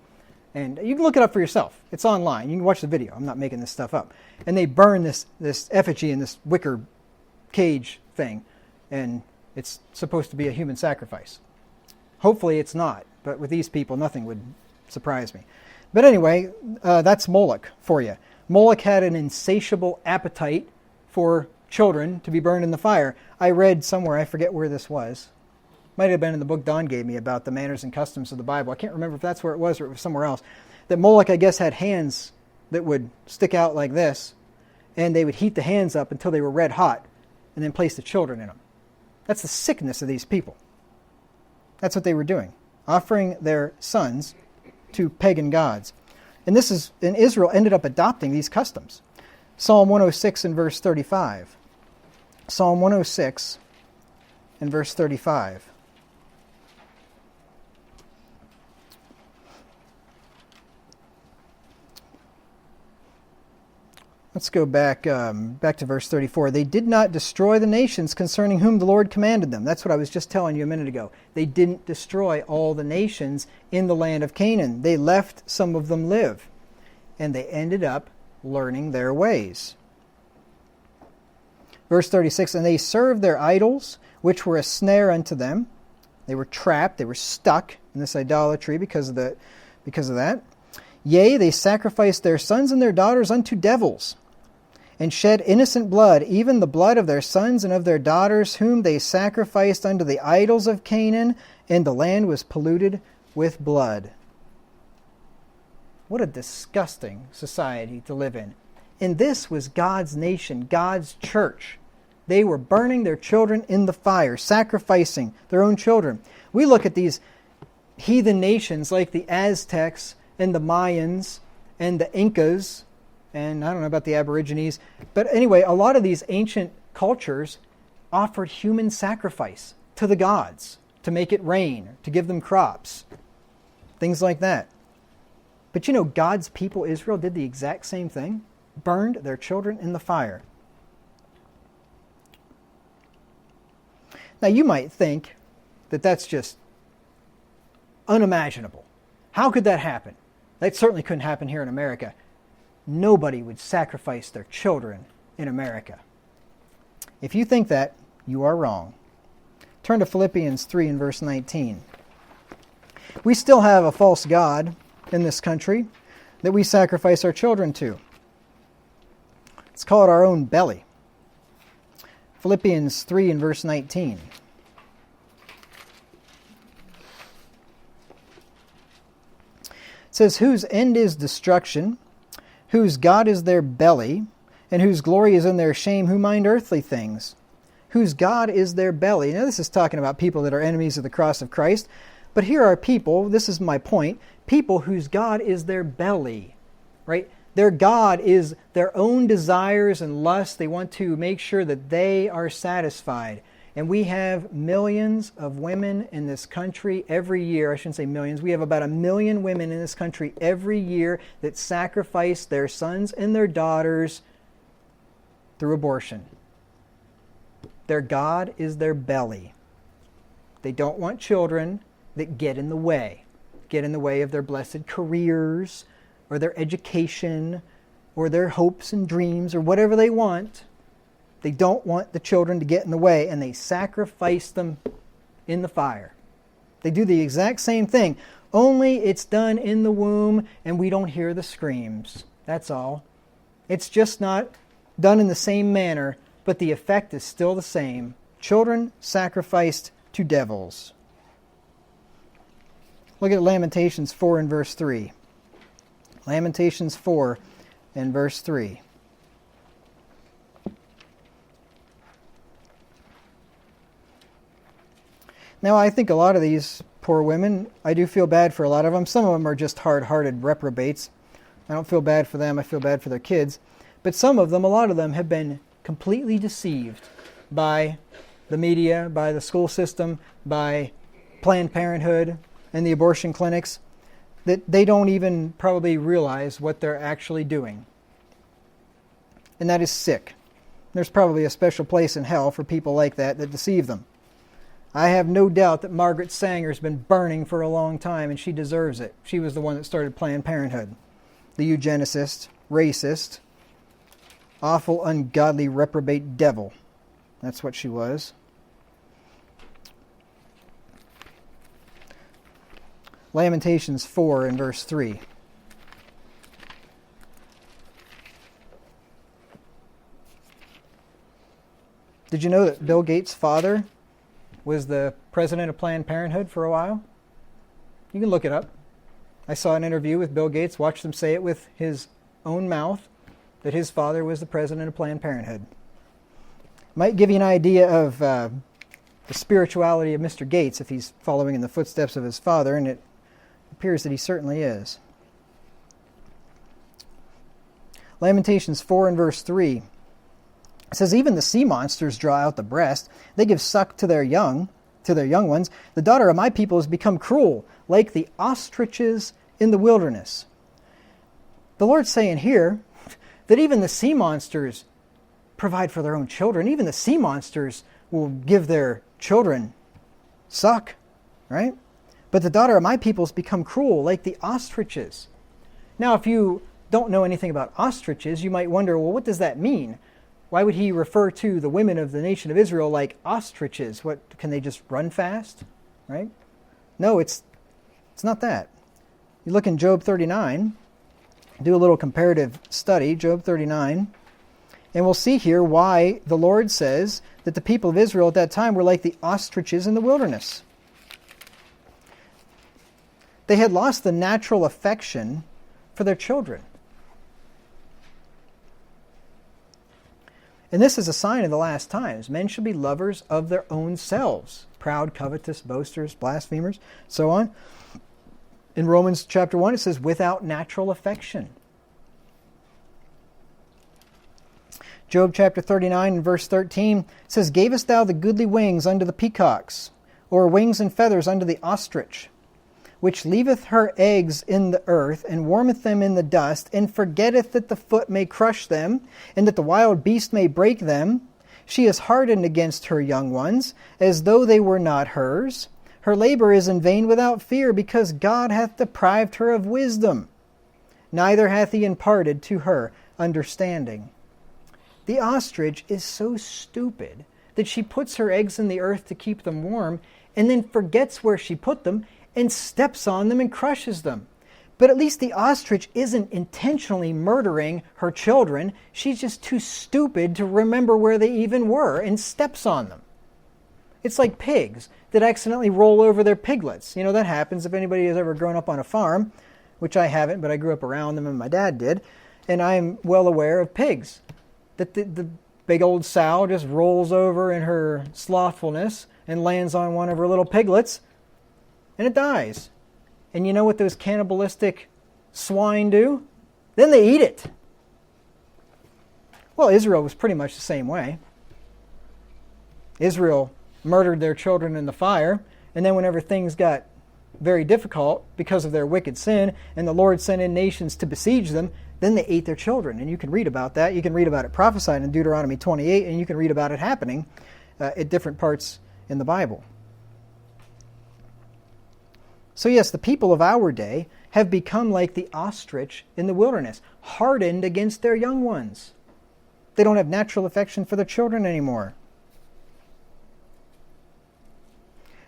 And you can look it up for yourself. It's online. You can watch the video. I'm not making this stuff up. And they burn this effigy in this wicker cage thing, and it's supposed to be a human sacrifice. Hopefully it's not, but with these people, nothing would surprise me. But anyway, that's Molech for you. Molech had an insatiable appetite for children to be burned in the fire. I read somewhere, I forget where this was. Might have been in the book Don gave me about the manners and customs of the Bible. I can't remember if that's where it was or it was somewhere else. That Molech, I guess, had hands that would stick out like this, and they would heat the hands up until they were red hot, and then place the children in them. That's the sickness of these people. That's what they were doing, offering their sons to pagan gods. And Israel ended up adopting these customs. Psalm 106 and verse 35. Psalm 106 and verse 35. Let's go back to verse 34. They did not destroy the nations concerning whom the Lord commanded them. That's what I was just telling you a minute ago. They didn't destroy all the nations in the land of Canaan. They left some of them live. And they ended up learning their ways. Verse 36, and they served their idols, which were a snare unto them. They were trapped. They were stuck in this idolatry because of that. Yea, they sacrificed their sons and their daughters unto devils, and shed innocent blood, even the blood of their sons and of their daughters, whom they sacrificed unto the idols of Canaan, and the land was polluted with blood. What a disgusting society to live in. And this was God's nation, God's church. They were burning their children in the fire, sacrificing their own children. We look at these heathen nations like the Aztecs and the Mayans and the Incas, and I don't know about the Aborigines, but anyway, a lot of these ancient cultures offered human sacrifice to the gods to make it rain, to give them crops, things like that. But you know, God's people, Israel, did the exact same thing, burned their children in the fire. Now, you might think that that's just unimaginable. How could that happen? That certainly couldn't happen here in America. Nobody would sacrifice their children in America. If you think that, you are wrong. Turn to Philippians 3 and verse 19. We still have a false god in this country that we sacrifice our children to. Let's call it our own belly. Philippians 3 and verse 19. It says, whose end is destruction, whose God is their belly, and whose glory is in their shame, who mind earthly things. Whose God is their belly. Now this is talking about people that are enemies of the cross of Christ. But here are people, this is my point, people whose God is their belly, right? Their God is their own desires and lusts. They want to make sure that they are satisfied. And we have millions of women in this country every year. I shouldn't say millions. We have about 1 million women in this country every year that sacrifice their sons and their daughters through abortion. Their God is their belly. They don't want children that get in the way of their blessed careers or their education or their hopes and dreams or whatever they want. They don't want the children to get in the way, and they sacrifice them in the fire. They do the exact same thing, only it's done in the womb and we don't hear the screams. That's all. It's just not done in the same manner, but the effect is still the same. Children sacrificed to devils. Look at Lamentations 4 and verse 3. Lamentations 4 and verse 3. Now, I think a lot of these poor women, I do feel bad for a lot of them. Some of them are just hard-hearted reprobates. I don't feel bad for them. I feel bad for their kids. But some of them, a lot of them, have been completely deceived by the media, by the school system, by Planned Parenthood and the abortion clinics, that they don't even probably realize what they're actually doing. And that is sick. There's probably a special place in hell for people like that deceive them. I have no doubt that Margaret Sanger's been burning for a long time, and she deserves it. She was the one that started Planned Parenthood. The eugenicist, racist, awful, ungodly, reprobate devil. That's what she was. Lamentations 4 and verse 3. Did you know that Bill Gates' father was the president of Planned Parenthood for a while? You can look it up. I saw an interview with Bill Gates, watched him say it with his own mouth, that his father was the president of Planned Parenthood. Might give you an idea of the spirituality of Mr. Gates if he's following in the footsteps of his father, and it appears that he certainly is. Lamentations 4 and verse 3. It says, even the sea monsters draw out the breast. They give suck to their young ones. The daughter of my people has become cruel, like the ostriches in the wilderness. The Lord's saying here that even the sea monsters provide for their own children. Even the sea monsters will give their children suck, right? But the daughter of my people has become cruel, like the ostriches. Now, if you don't know anything about ostriches, you might wonder, well, what does that mean? Why would he refer to the women of the nation of Israel like ostriches? What, can they just run fast, right? No, it's not that. You look in Job 39, do a little comparative study, Job 39, and we'll see here why the Lord says that the people of Israel at that time were like the ostriches in the wilderness. They had lost the natural affection for their children. And this is a sign of the last times. Men shall be lovers of their own selves, proud, covetous, boasters, blasphemers, so on. In Romans chapter 1, it says, without natural affection. Job chapter 39 and verse 13 says, gavest thou the goodly wings unto the peacocks, or wings and feathers unto the ostrich, which leaveth her eggs in the earth, and warmeth them in the dust, and forgetteth that the foot may crush them, and that the wild beast may break them. She is hardened against her young ones, as though they were not hers. Her labor is in vain without fear, because God hath deprived her of wisdom, neither hath he imparted to her understanding. The ostrich is so stupid that she puts her eggs in the earth to keep them warm, and then forgets where she put them, and steps on them and crushes them. But at least the ostrich isn't intentionally murdering her children. She's just too stupid to remember where they even were and steps on them. It's like pigs that accidentally roll over their piglets. You know, that happens if anybody has ever grown up on a farm, which I haven't, but I grew up around them and my dad did. And I'm well aware of pigs. That the big old sow just rolls over in her slothfulness and lands on one of her little piglets, and it dies. And you know what those cannibalistic swine do? Then they eat it. Well, Israel was pretty much the same way. Israel murdered their children in the fire, and then whenever things got very difficult because of their wicked sin, and the Lord sent in nations to besiege them, then they ate their children. And you can read about that. You can read about it prophesied in Deuteronomy 28, and you can read about it happening at different parts in the Bible. So yes, the people of our day have become like the ostrich in the wilderness, hardened against their young ones. They don't have natural affection for their children anymore.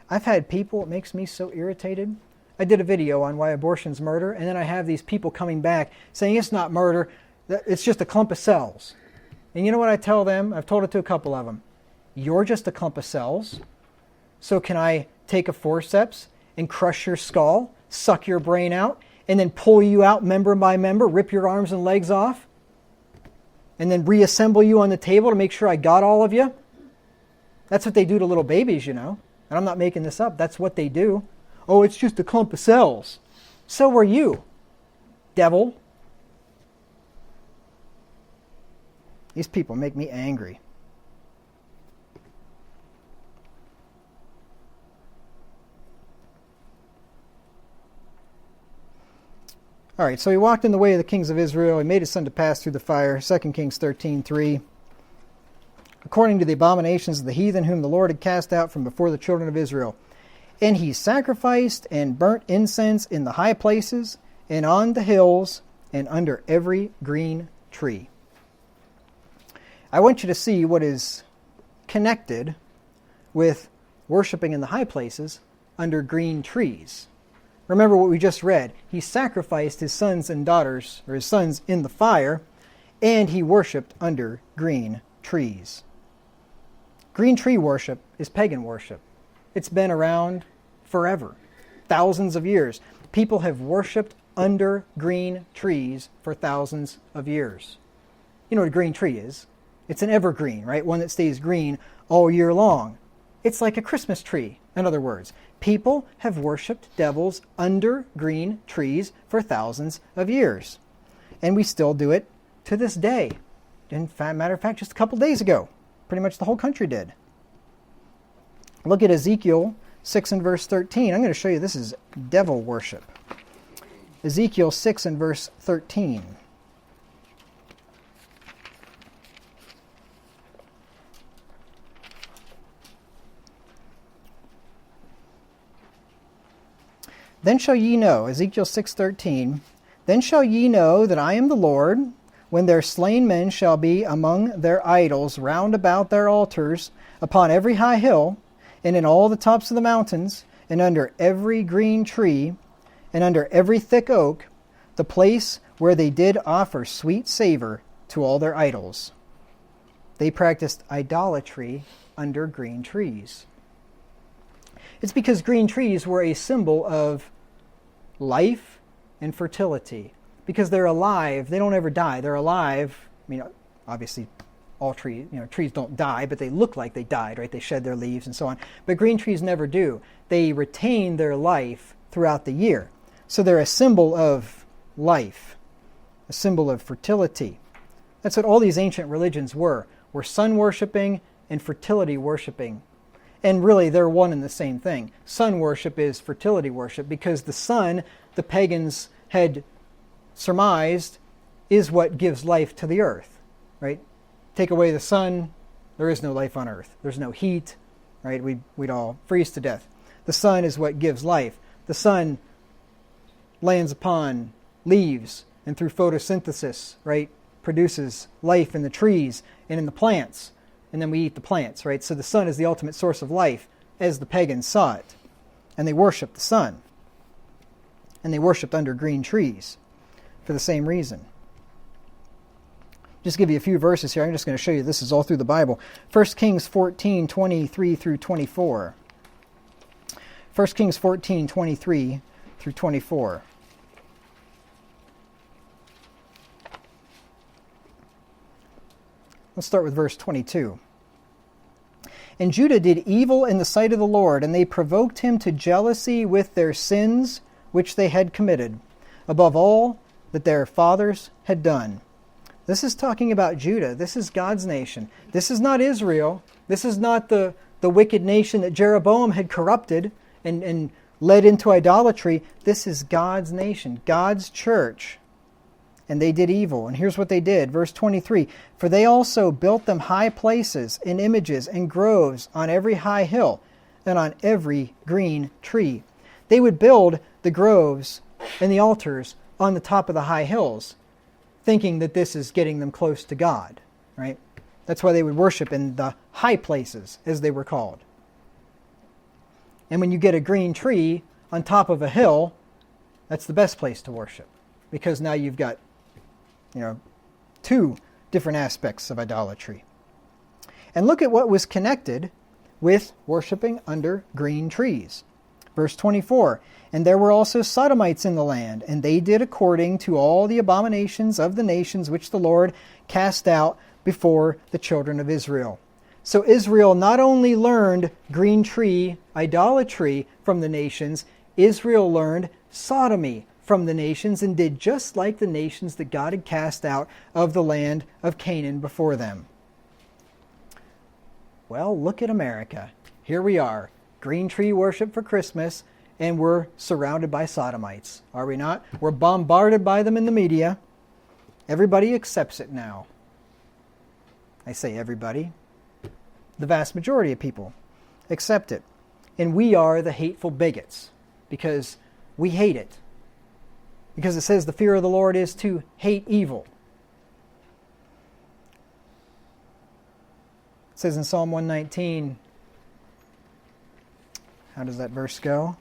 I've had people, it makes me so irritated. I did a video on why abortion's murder, and then I have these people coming back saying it's not murder, it's just a clump of cells. And you know what I tell them? I've told it to a couple of them. You're just a clump of cells, so can I take a forceps and crush your skull, suck your brain out, and then pull you out member by member, rip your arms and legs off, and then reassemble you on the table to make sure I got all of you? That's what they do to little babies, you know. And I'm not making this up. That's what they do. Oh, it's just a clump of cells. So are you, devil. These people make me angry. All right, so he walked in the way of the kings of Israel. He made his son to pass through the fire. 2 Kings 13:3. According to the abominations of the heathen whom the Lord had cast out from before the children of Israel. And he sacrificed and burnt incense in the high places and on the hills and under every green tree. I want you to see what is connected with worshiping in the high places under green trees. Remember what we just read. He sacrificed his sons and daughters, or his sons, in the fire, and he worshipped under green trees. Green tree worship is pagan worship. It's been around forever, thousands of years. People have worshipped under green trees for thousands of years. You know what a green tree is? It's an evergreen, right? One that stays green all year long. It's like a Christmas tree, in other words. People have worshipped devils under green trees for thousands of years. And we still do it to this day. Matter of fact, just a couple days ago, pretty much the whole country did. Look at Ezekiel 6 and verse 13. I'm going to show you this is devil worship. Ezekiel 6 and verse 13. Then shall ye know, Ezekiel 6:13, then shall ye know that I am the Lord, when their slain men shall be among their idols round about their altars, upon every high hill, and in all the tops of the mountains, and under every green tree, and under every thick oak, the place where they did offer sweet savor to all their idols. They practiced idolatry under green trees. It's because green trees were a symbol of life and fertility. because they're alive. They don't ever die. They're alive. I mean, obviously, all trees, trees don't die, but they look like they died, right? They shed their leaves and so on. But green trees never do. They retain their life throughout the year. So they're a symbol of life, a symbol of fertility. That's what all these ancient religions were sun worshiping and fertility worshiping. And really, they're one and the same thing. Sun worship is fertility worship because the sun, the pagans had surmised, is what gives life to the earth, right? Take away the sun, there is no life on earth. There's no heat, right? We'd all freeze to death. The sun is what gives life. The sun lands upon leaves and through photosynthesis, right, produces life in the trees and in the plants. And then we eat the plants, right? So the sun is the ultimate source of life as the pagans saw it. And they worshiped the sun. And they worshiped under green trees for the same reason. Just give you a few verses here. I'm just going to show you this is all through the Bible. 1 Kings 14, 23 through 24. 1 Kings 14, 23 through 24. Let's start with verse 22. And Judah did evil in the sight of the Lord, and they provoked him to jealousy with their sins which they had committed, above all that their fathers had done. This is talking about Judah. This is God's nation. This is not Israel. This is not the wicked nation that Jeroboam had corrupted and led into idolatry. This is God's nation, God's church. And they did evil. And here's what they did. Verse 23, for they also built them high places and images and groves on every high hill and on every green tree. They would build the groves and the altars on the top of the high hills, thinking that this is getting them close to God, right? That's why they would worship in the high places, as they were called. And when you get a green tree on top of a hill, that's the best place to worship, because now you've got two different aspects of idolatry. And look at what was connected with worshiping under green trees. Verse 24, and there were also Sodomites in the land, and they did according to all the abominations of the nations which the Lord cast out before the children of Israel. So Israel not only learned green tree idolatry from the nations, Israel learned sodomy from the nations and did just like the nations that God had cast out of the land of Canaan before them. Well, look at America. Here we are, green tree worship for Christmas, and we're surrounded by sodomites, are we not? We're bombarded by them in the media. Everybody accepts it now. I say everybody. The vast majority of people accept it. And we are the hateful bigots because we hate it. Because it says the fear of the Lord is to hate evil. It says in Psalm 119, how does that verse go?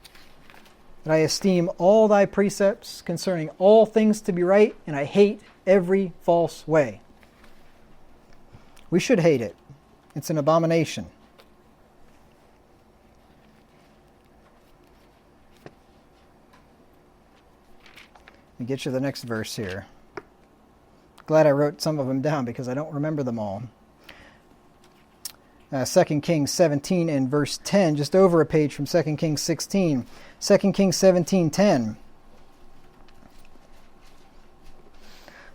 That I esteem all thy precepts concerning all things to be right, and I hate every false way. We should hate it. It's an abomination. Let me get you the next verse here. Glad I wrote some of them down because I don't remember them all. 2 Kings 17 and verse 10, just over a page from 2 Kings 16. 2 Kings 17:10.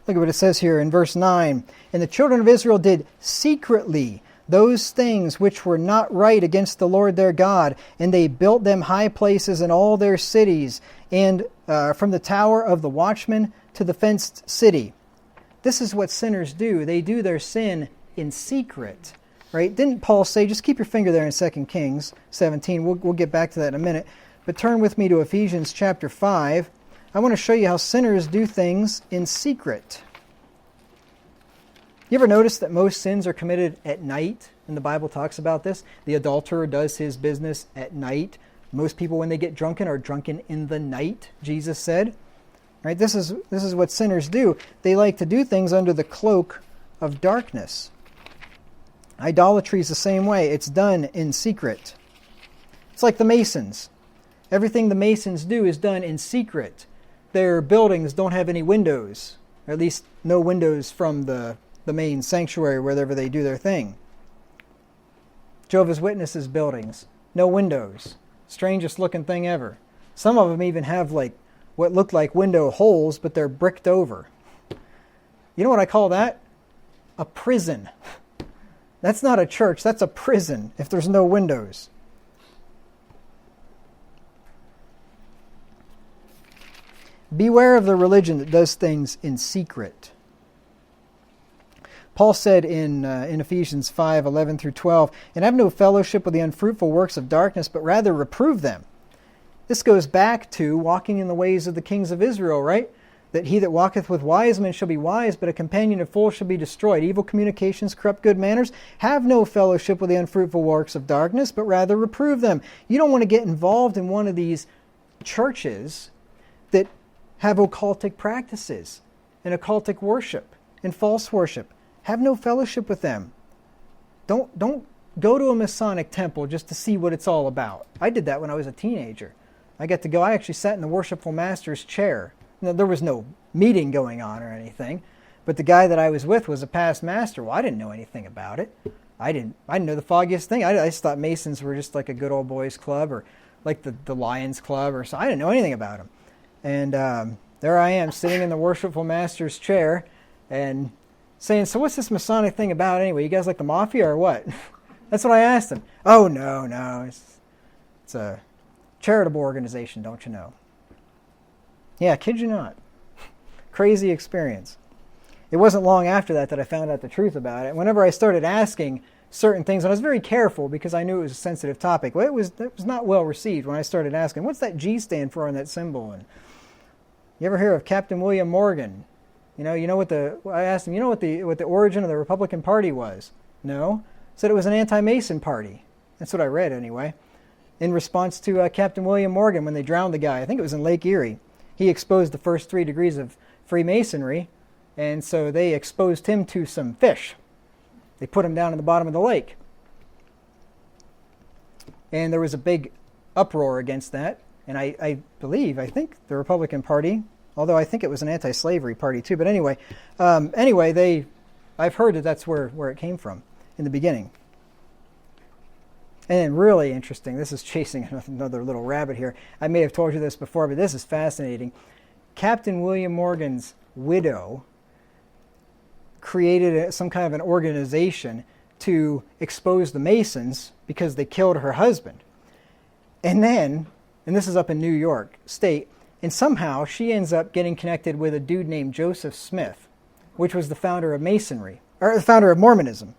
Look at what it says here in verse 9. And the children of Israel did secretly those things which were not right against the Lord their God, and they built them high places in all their cities, and from the tower of the watchman to the fenced city. This is what sinners do. They do their sin in secret. Right? Didn't Paul say, just keep your finger there in 2 Kings 17. We'll get back to that in a minute. But turn with me to Ephesians chapter 5. I want to show you how sinners do things in secret. You ever notice that most sins are committed at night? And the Bible talks about this. The adulterer does his business at night. Most people, when they get drunken, are drunken in the night, Jesus said. Right? This is what sinners do. They like to do things under the cloak of darkness. Idolatry is the same way. It's done in secret. It's like the Masons. Everything the Masons do is done in secret. their buildings don't have any windows, or at least no windows from the main sanctuary wherever they do their thing. Jehovah's Witnesses buildings, no windows. Strangest looking thing ever. Some of them even have like what look like window holes, but they're bricked over. You know what I call that? A prison. That's not a church, that's a prison if there's no windows. Beware of the religion that does things in secret. Paul said in Ephesians 5:11 through 12, "And have no fellowship with the unfruitful works of darkness, but rather reprove them." This goes back to walking in the ways of the kings of Israel, right? That he that walketh with wise men shall be wise, but a companion of fools shall be destroyed. Evil communications corrupt good manners. Have no fellowship with the unfruitful works of darkness, but rather reprove them. You don't want to get involved in one of these churches that have occultic practices and occultic worship and false worship. Have no fellowship with them. Don't go to a Masonic temple just to see what it's all about. I did that when I was a teenager. I got to go. I actually sat in the worshipful master's chair. Now, there was no meeting going on or anything, but the guy that I was with was a past master. Well, I didn't know anything about it. I didn't know the foggiest thing. I just thought Masons were just like a good old boys club or like the Lions Club or so. I didn't know anything about them. And there I am sitting in the worshipful master's chair and saying, "So what's this Masonic thing about anyway? You guys like the mafia or what?" That's what I asked him. "Oh, no. It's a charitable organization, don't you know?" Yeah, kid you not. Crazy experience. It wasn't long after that I found out the truth about it. Whenever I started asking certain things, and I was very careful because I knew it was a sensitive topic. Well, it was not well received when I started asking, "What's that G stand for on that symbol?" And you ever hear of Captain William Morgan? You know what I asked him, you know what the origin of the Republican Party was? No. Said it was an anti-Mason party. That's what I read anyway. In response to Captain William Morgan when they drowned the guy. I think it was in Lake Erie. He exposed the first 3 degrees of Freemasonry, and so they exposed him to some fish. They put him down in the bottom of the lake. And there was a big uproar against that. And I think the Republican Party, although I think it was an anti-slavery party too, but anyway, I've heard that that's where it came from in the beginning. And then really interesting, this is chasing another little rabbit here. I may have told you this before, but this is fascinating. Captain William Morgan's widow created some kind of an organization to expose the Masons because they killed her husband. And then, and this is up in New York State, and somehow she ends up getting connected with a dude named Joseph Smith, which was the founder of Masonry, or the founder of Mormonism.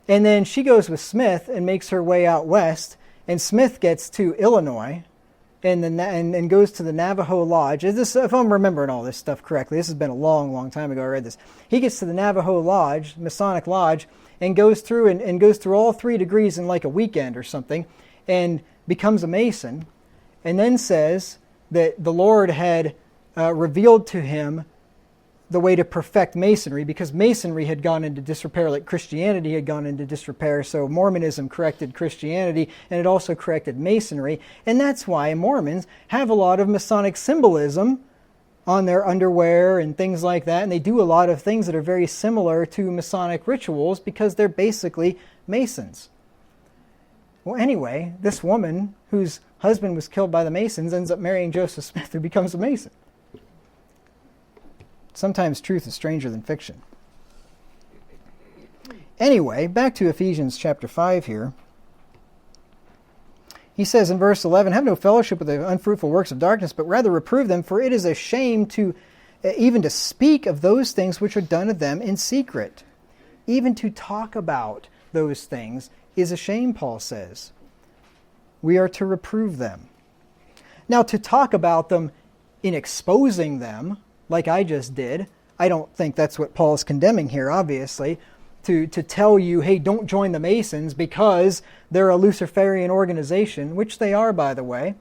And then she goes with Smith and makes her way out west, and Smith gets to Illinois and goes to the Navajo Lodge. If I'm remembering all this stuff correctly, this has been a long, long time ago I read this. He gets to the Navajo Lodge, Masonic Lodge, and goes through and goes through all 3 degrees in like a weekend or something, and becomes a Mason, and then says that the Lord had revealed to him the way to perfect Masonry, because Masonry had gone into disrepair like Christianity had gone into disrepair, so Mormonism corrected Christianity, and it also corrected Masonry, and that's why Mormons have a lot of Masonic symbolism on their underwear and things like that, and they do a lot of things that are very similar to Masonic rituals because they're basically Masons. Well, anyway, this woman whose husband was killed by the Masons ends up marrying Joseph Smith, who becomes a Mason. Sometimes truth is stranger than fiction. Anyway, back to Ephesians chapter 5 here. He says in verse 11, "Have no fellowship with the unfruitful works of darkness, but rather reprove them, for it is a shame to even to speak of those things which are done of them in secret." Even to talk about those things is a shame, Paul says. We are to reprove them. Now, to talk about them in exposing them, like I just did, I don't think that's what Paul is condemning here, obviously. To tell you, hey, don't join the Masons because they're a Luciferian organization, which they are, by the way.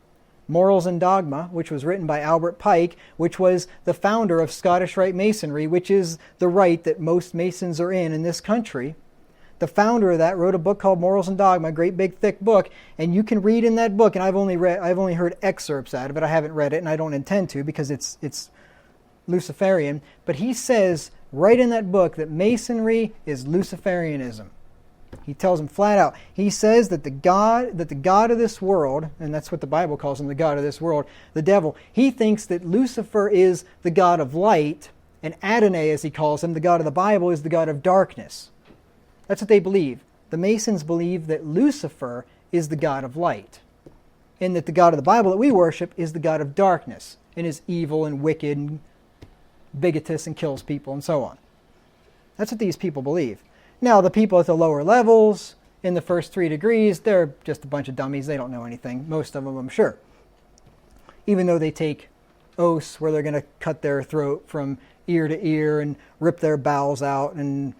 Morals and Dogma, which was written by Albert Pike, which was the founder of Scottish Rite Masonry, which is the rite that most Masons are in this country. the founder of that, wrote a book called Morals and Dogma, a great big thick book, and you can read in that book, and I've only heard excerpts out of it. I haven't read it, and I don't intend to because it's Luciferian. But he says right in that book that Masonry is Luciferianism. He tells them flat out. He says that the God of this world, and that's what the Bible calls him, the God of this world, the devil, he thinks that Lucifer is the God of light, and Adonai, as he calls him, the God of the Bible, is the God of darkness. That's what they believe. The Masons believe that Lucifer is the God of light, and that the God of the Bible that we worship is the God of darkness, and is evil and wicked and bigotous and kills people and so on. That's what these people believe. Now, the people at the lower levels, in the first 3 degrees, they're just a bunch of dummies. They don't know anything. Most of them, I'm sure. Even though they take oaths where they're going to cut their throat from ear to ear and rip their bowels out and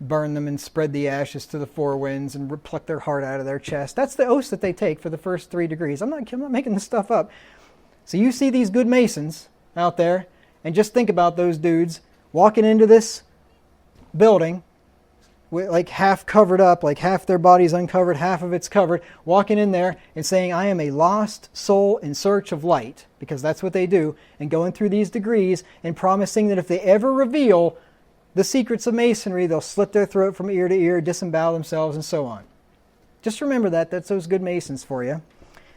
burn them and spread the ashes to the 4 winds and pluck their heart out of their chest. That's the oaths that they take for the first 3 degrees. I'm not making this stuff up. So you see these good Masons out there, and just think about those dudes walking into this building like half covered up, like half their body's uncovered, half of it's covered, walking in there and saying, I am a lost soul in search of light, because that's what they do, and going through these degrees and promising that if they ever reveal the secrets of Masonry, they'll slit their throat from ear to ear, disembowel themselves, and so on. Just remember that. That's those good Masons for you.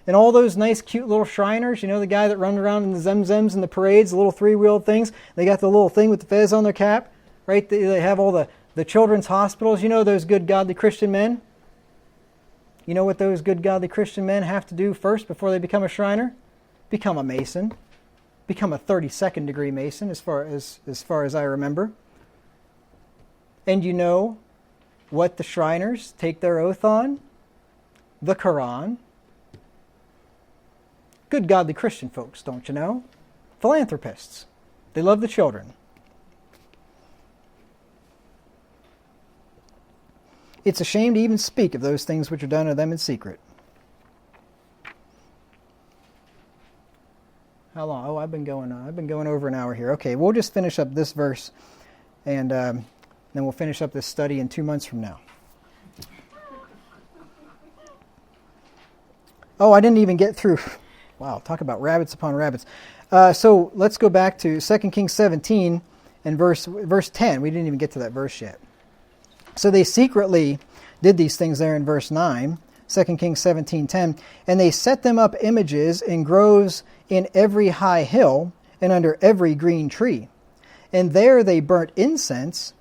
And all those nice, cute little Shriners, you know, the guy that runs around in the Zemzems and the parades, the little 3-wheeled things, they got the little thing with the fez on their cap, right? They have all the children's hospitals. You know those good, godly Christian men? You know what those good, godly Christian men have to do first before they become a Shriner? Become a Mason. Become a 32nd degree Mason, as far as I remember. And you know what the Shriners take their oath on? The Quran. Good, godly Christian folks, don't you know? Philanthropists. They love the children. It's a shame to even speak of those things which are done to them in secret. How long? Oh, I've been going over an hour here. Okay, we'll just finish up this verse, and then we'll finish up this study in 2 months from now. Oh, I didn't even get through. Wow, talk about rabbits upon rabbits. So let's go back to 2 Kings 17 and verse 10. We didn't even get to that verse yet. So they secretly did these things there in verse 9, 2 Kings 17:10, and they set them up images in groves in every high hill and under every green tree. And there they burnt incense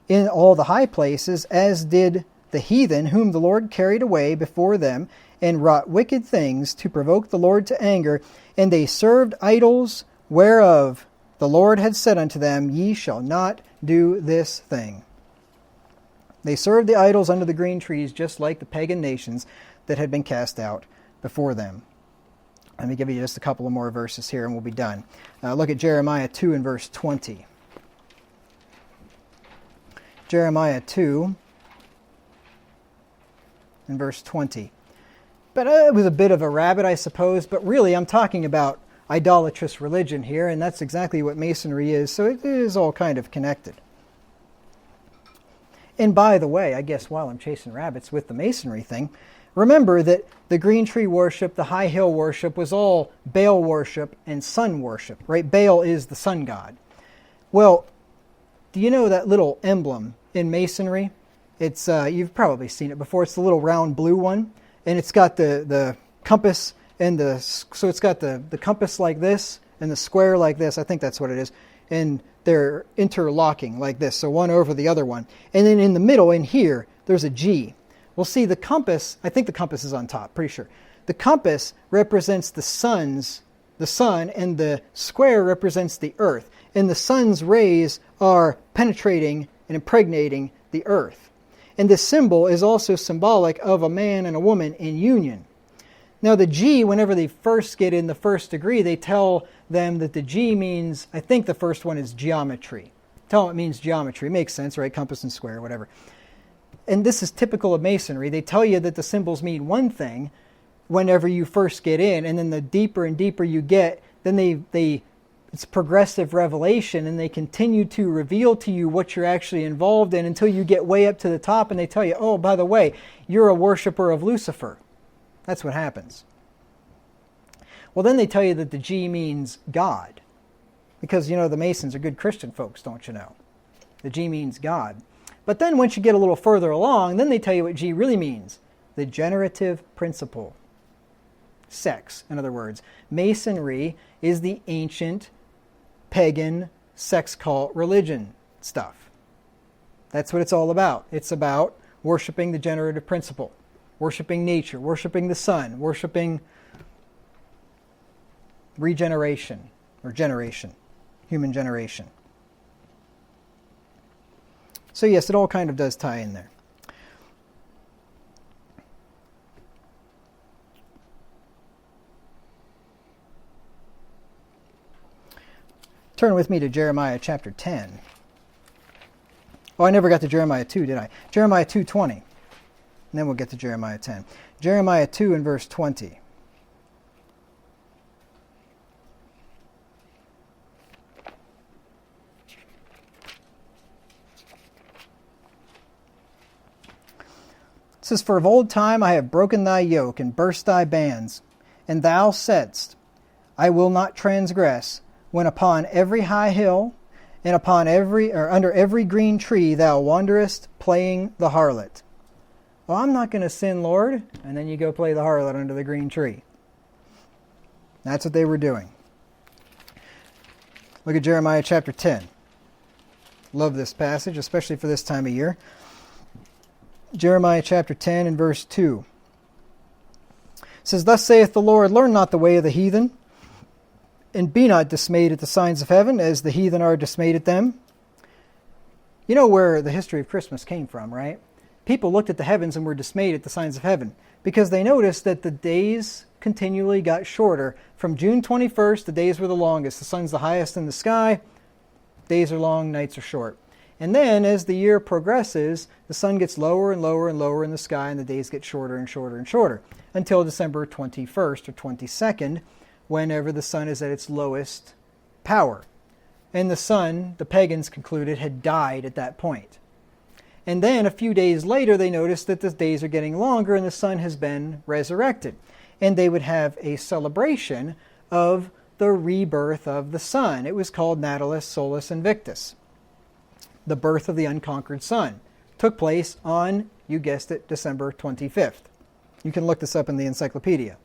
in all the high places, as did the heathen whom the Lord carried away before them, and wrought wicked things to provoke the Lord to anger. And they served idols, whereof the Lord had said unto them, Ye shall not do this thing. They served the idols under the green trees, just like the pagan nations that had been cast out before them. Let me give you just a couple of more verses here and we'll be done. Look at Jeremiah 2 and verse 20. Jeremiah 2 and verse 20. But it was a bit of a rabbit, I suppose, but really I'm talking about idolatrous religion here, and that's exactly what Masonry is, so it is all kind of connected. And by the way, I guess while I'm chasing rabbits with the Masonry thing, remember that the green tree worship, the high hill worship, was all Baal worship and sun worship, right? Baal is the sun god. Well, do you know that little emblem in Masonry? It's you've probably seen it before. It's the little round blue one, and it's got the compass and so it's got the compass like this and the square like this. I think that's what it is. And they're interlocking like this, so one over the other one. And then in the middle, in here, there's a G. Well, see, the compass, I think the compass is on top, pretty sure. The compass represents the sun, and the square represents the earth. And the sun's rays are penetrating and impregnating the earth. And this symbol is also symbolic of a man and a woman in union. Now the G, whenever they first get in the first degree, they tell them that the G means, I think the first one is geometry. Tell them it means geometry. It makes sense, right? Compass and square, whatever. And this is typical of Masonry. They tell you that the symbols mean one thing whenever you first get in, and then the deeper and deeper you get, then they It's progressive revelation, and they continue to reveal to you what you're actually involved in until you get way up to the top and they tell you, oh, by the way, you're a worshiper of Lucifer. That's what happens. Well, then they tell you that the G means God. Because, you know, the Masons are good Christian folks, don't you know? The G means God. But then once you get a little further along, then they tell you what G really means. The generative principle. Sex, in other words. Masonry is the ancient pagan sex cult religion stuff. That's what it's all about. It's about worshiping the generative principle, worshiping nature, worshiping the sun, worshiping regeneration or generation, human generation. So yes, it all kind of does tie in there. Turn with me to Jeremiah chapter 10. Oh, I never got to Jeremiah 2, did I? Jeremiah 2:20. And then we'll get to Jeremiah 10. Jeremiah 2 and verse 20. It says, For of old time I have broken thy yoke and burst thy bands, and thou saidst, I will not transgress, when upon every high hill and upon under every green tree thou wanderest playing the harlot. Well, I'm not going to sin, Lord. And then you go play the harlot under the green tree. That's what they were doing. Look at Jeremiah chapter 10. Love this passage, especially for this time of year. Jeremiah chapter 10 and verse 2. It says, Thus saith the Lord, Learn not the way of the heathen, and be not dismayed at the signs of heaven, as the heathen are dismayed at them. You know where the history of Christmas came from, right? People looked at the heavens and were dismayed at the signs of heaven because they noticed that the days continually got shorter. From June 21st, the days were the longest. The sun's the highest in the sky. Days are long, nights are short. And then as the year progresses, the sun gets lower and lower and lower in the sky, and the days get shorter and shorter and shorter until December 21st or 22nd, whenever the sun is at its lowest power. And the sun, the pagans concluded, had died at that point. And then a few days later, they noticed that the days are getting longer and the sun has been resurrected. And they would have a celebration of the rebirth of the sun. It was called Natalis Solis Invictus. The birth of the unconquered sun took place on, you guessed it, December 25th. You can look this up in the encyclopedia.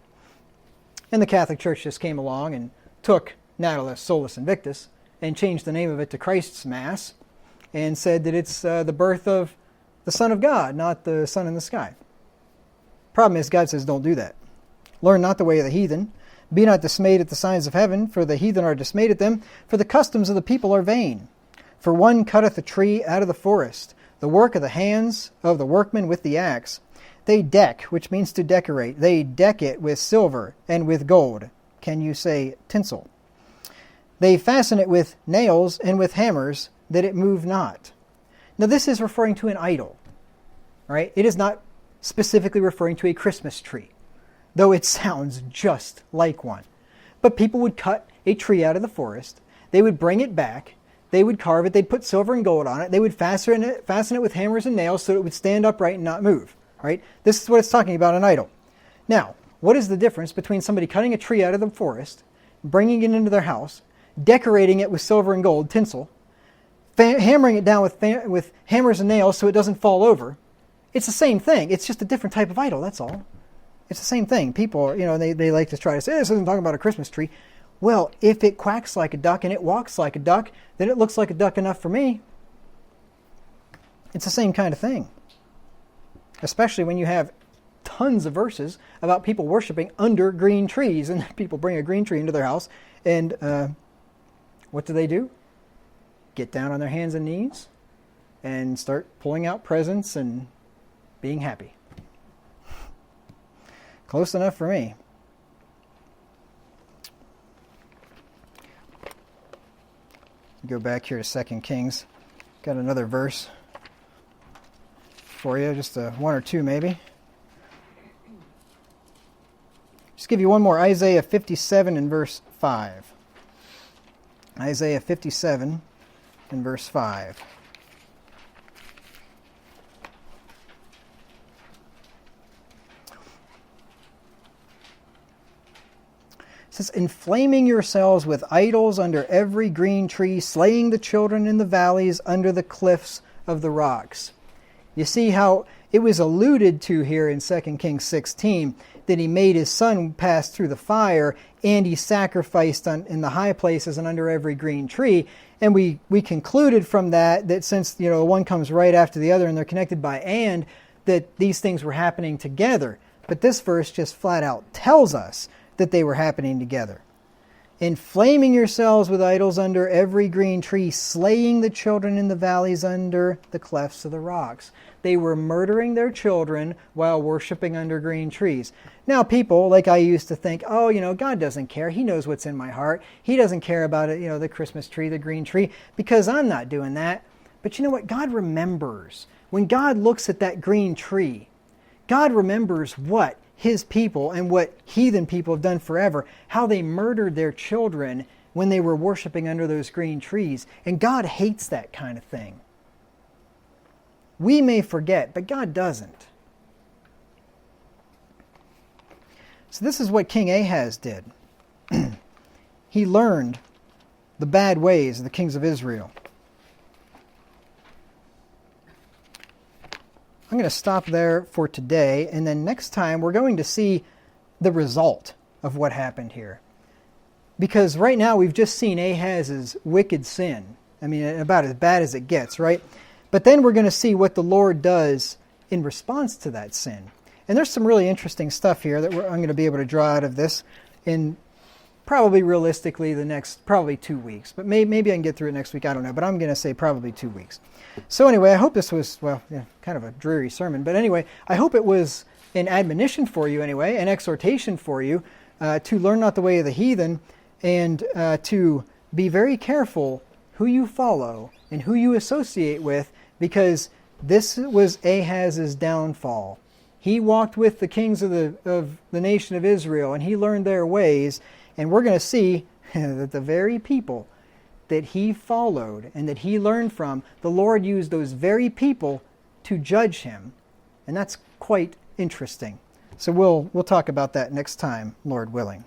And the Catholic Church just came along and took Natalis Solis Invictus and changed the name of it to Christ's Mass and said that it's the birth of the Son of God, not the sun in the sky. Problem is, God says don't do that. Learn not the way of the heathen. Be not dismayed at the signs of heaven, for the heathen are dismayed at them, for the customs of the people are vain. For one cutteth a tree out of the forest, the work of the hands of the workman with the axe. They deck, which means to decorate. They deck it with silver and with gold. Can you say tinsel? They fasten it with nails and with hammers, that it move not. Now this is referring to an idol. Right? It is not specifically referring to a Christmas tree, though it sounds just like one. But people would cut a tree out of the forest. They would bring it back. They would carve it. They'd put silver and gold on it. They would fasten it with hammers and nails so it would stand upright and not move. Right? This is what it's talking about, an idol. Now, what is the difference between somebody cutting a tree out of the forest, bringing it into their house, decorating it with silver and gold, tinsel, hammering it down with hammers and nails so it doesn't fall over? It's the same thing. It's just a different type of idol, that's all. It's the same thing. People, they like to try to say, this isn't talking about a Christmas tree. Well, if it quacks like a duck and it walks like a duck, then it looks like a duck enough for me. It's the same kind of thing. Especially when you have tons of verses about people worshiping under green trees, and people bring a green tree into their house, and what do? Get down on their hands and knees and start pulling out presents and being happy. Close enough for me. Go back here to 2 Kings. Got another verse for you, just one or two maybe. Just give you one more, Isaiah 57 and verse 5. Isaiah 57 and verse 5. It says, inflaming yourselves with idols under every green tree, slaying the children in the valleys under the cliffs of the rocks. You see how it was alluded to here in 2 Kings 16 that he made his son pass through the fire and he sacrificed in the high places and under every green tree. And we concluded from that since the one comes right after the other and they're connected by and, that these things were happening together. But this verse just flat out tells us that they were happening together. Inflaming yourselves with idols under every green tree, slaying the children in the valleys under the clefts of the rocks. They were murdering their children while worshiping under green trees. Now people, like I used to think, God doesn't care. He knows what's in my heart. He doesn't care about it, the Christmas tree, the green tree, because I'm not doing that. But you know what? God remembers. When God looks at that green tree, God remembers what His people and what heathen people have done forever, how they murdered their children when they were worshiping under those green trees. And God hates that kind of thing. We may forget, but God doesn't. So this is what King Ahaz did. He learned the bad ways of the kings of Israel. I'm going to stop there for today, and then next time we're going to see the result of what happened here. Because right now we've just seen Ahaz's wicked sin. I mean, about as bad as it gets, right? But then we're going to see what the Lord does in response to that sin. And there's some really interesting stuff here that I'm going to be able to draw out of this in probably realistically the next, probably 2 weeks. But maybe I can get through it next week, I don't know. But I'm going to say probably 2 weeks. So anyway, I hope this was, kind of a dreary sermon. But anyway, I hope it was an admonition for you anyway, an exhortation for you to learn not the way of the heathen and to be very careful who you follow and who you associate with, because this was Ahaz's downfall. He walked with the kings of the nation of Israel, and he learned their ways. And we're going to see that the very people that he followed and that he learned from, the Lord used those very people to judge him. And that's quite interesting. So we'll talk about that next time, Lord willing.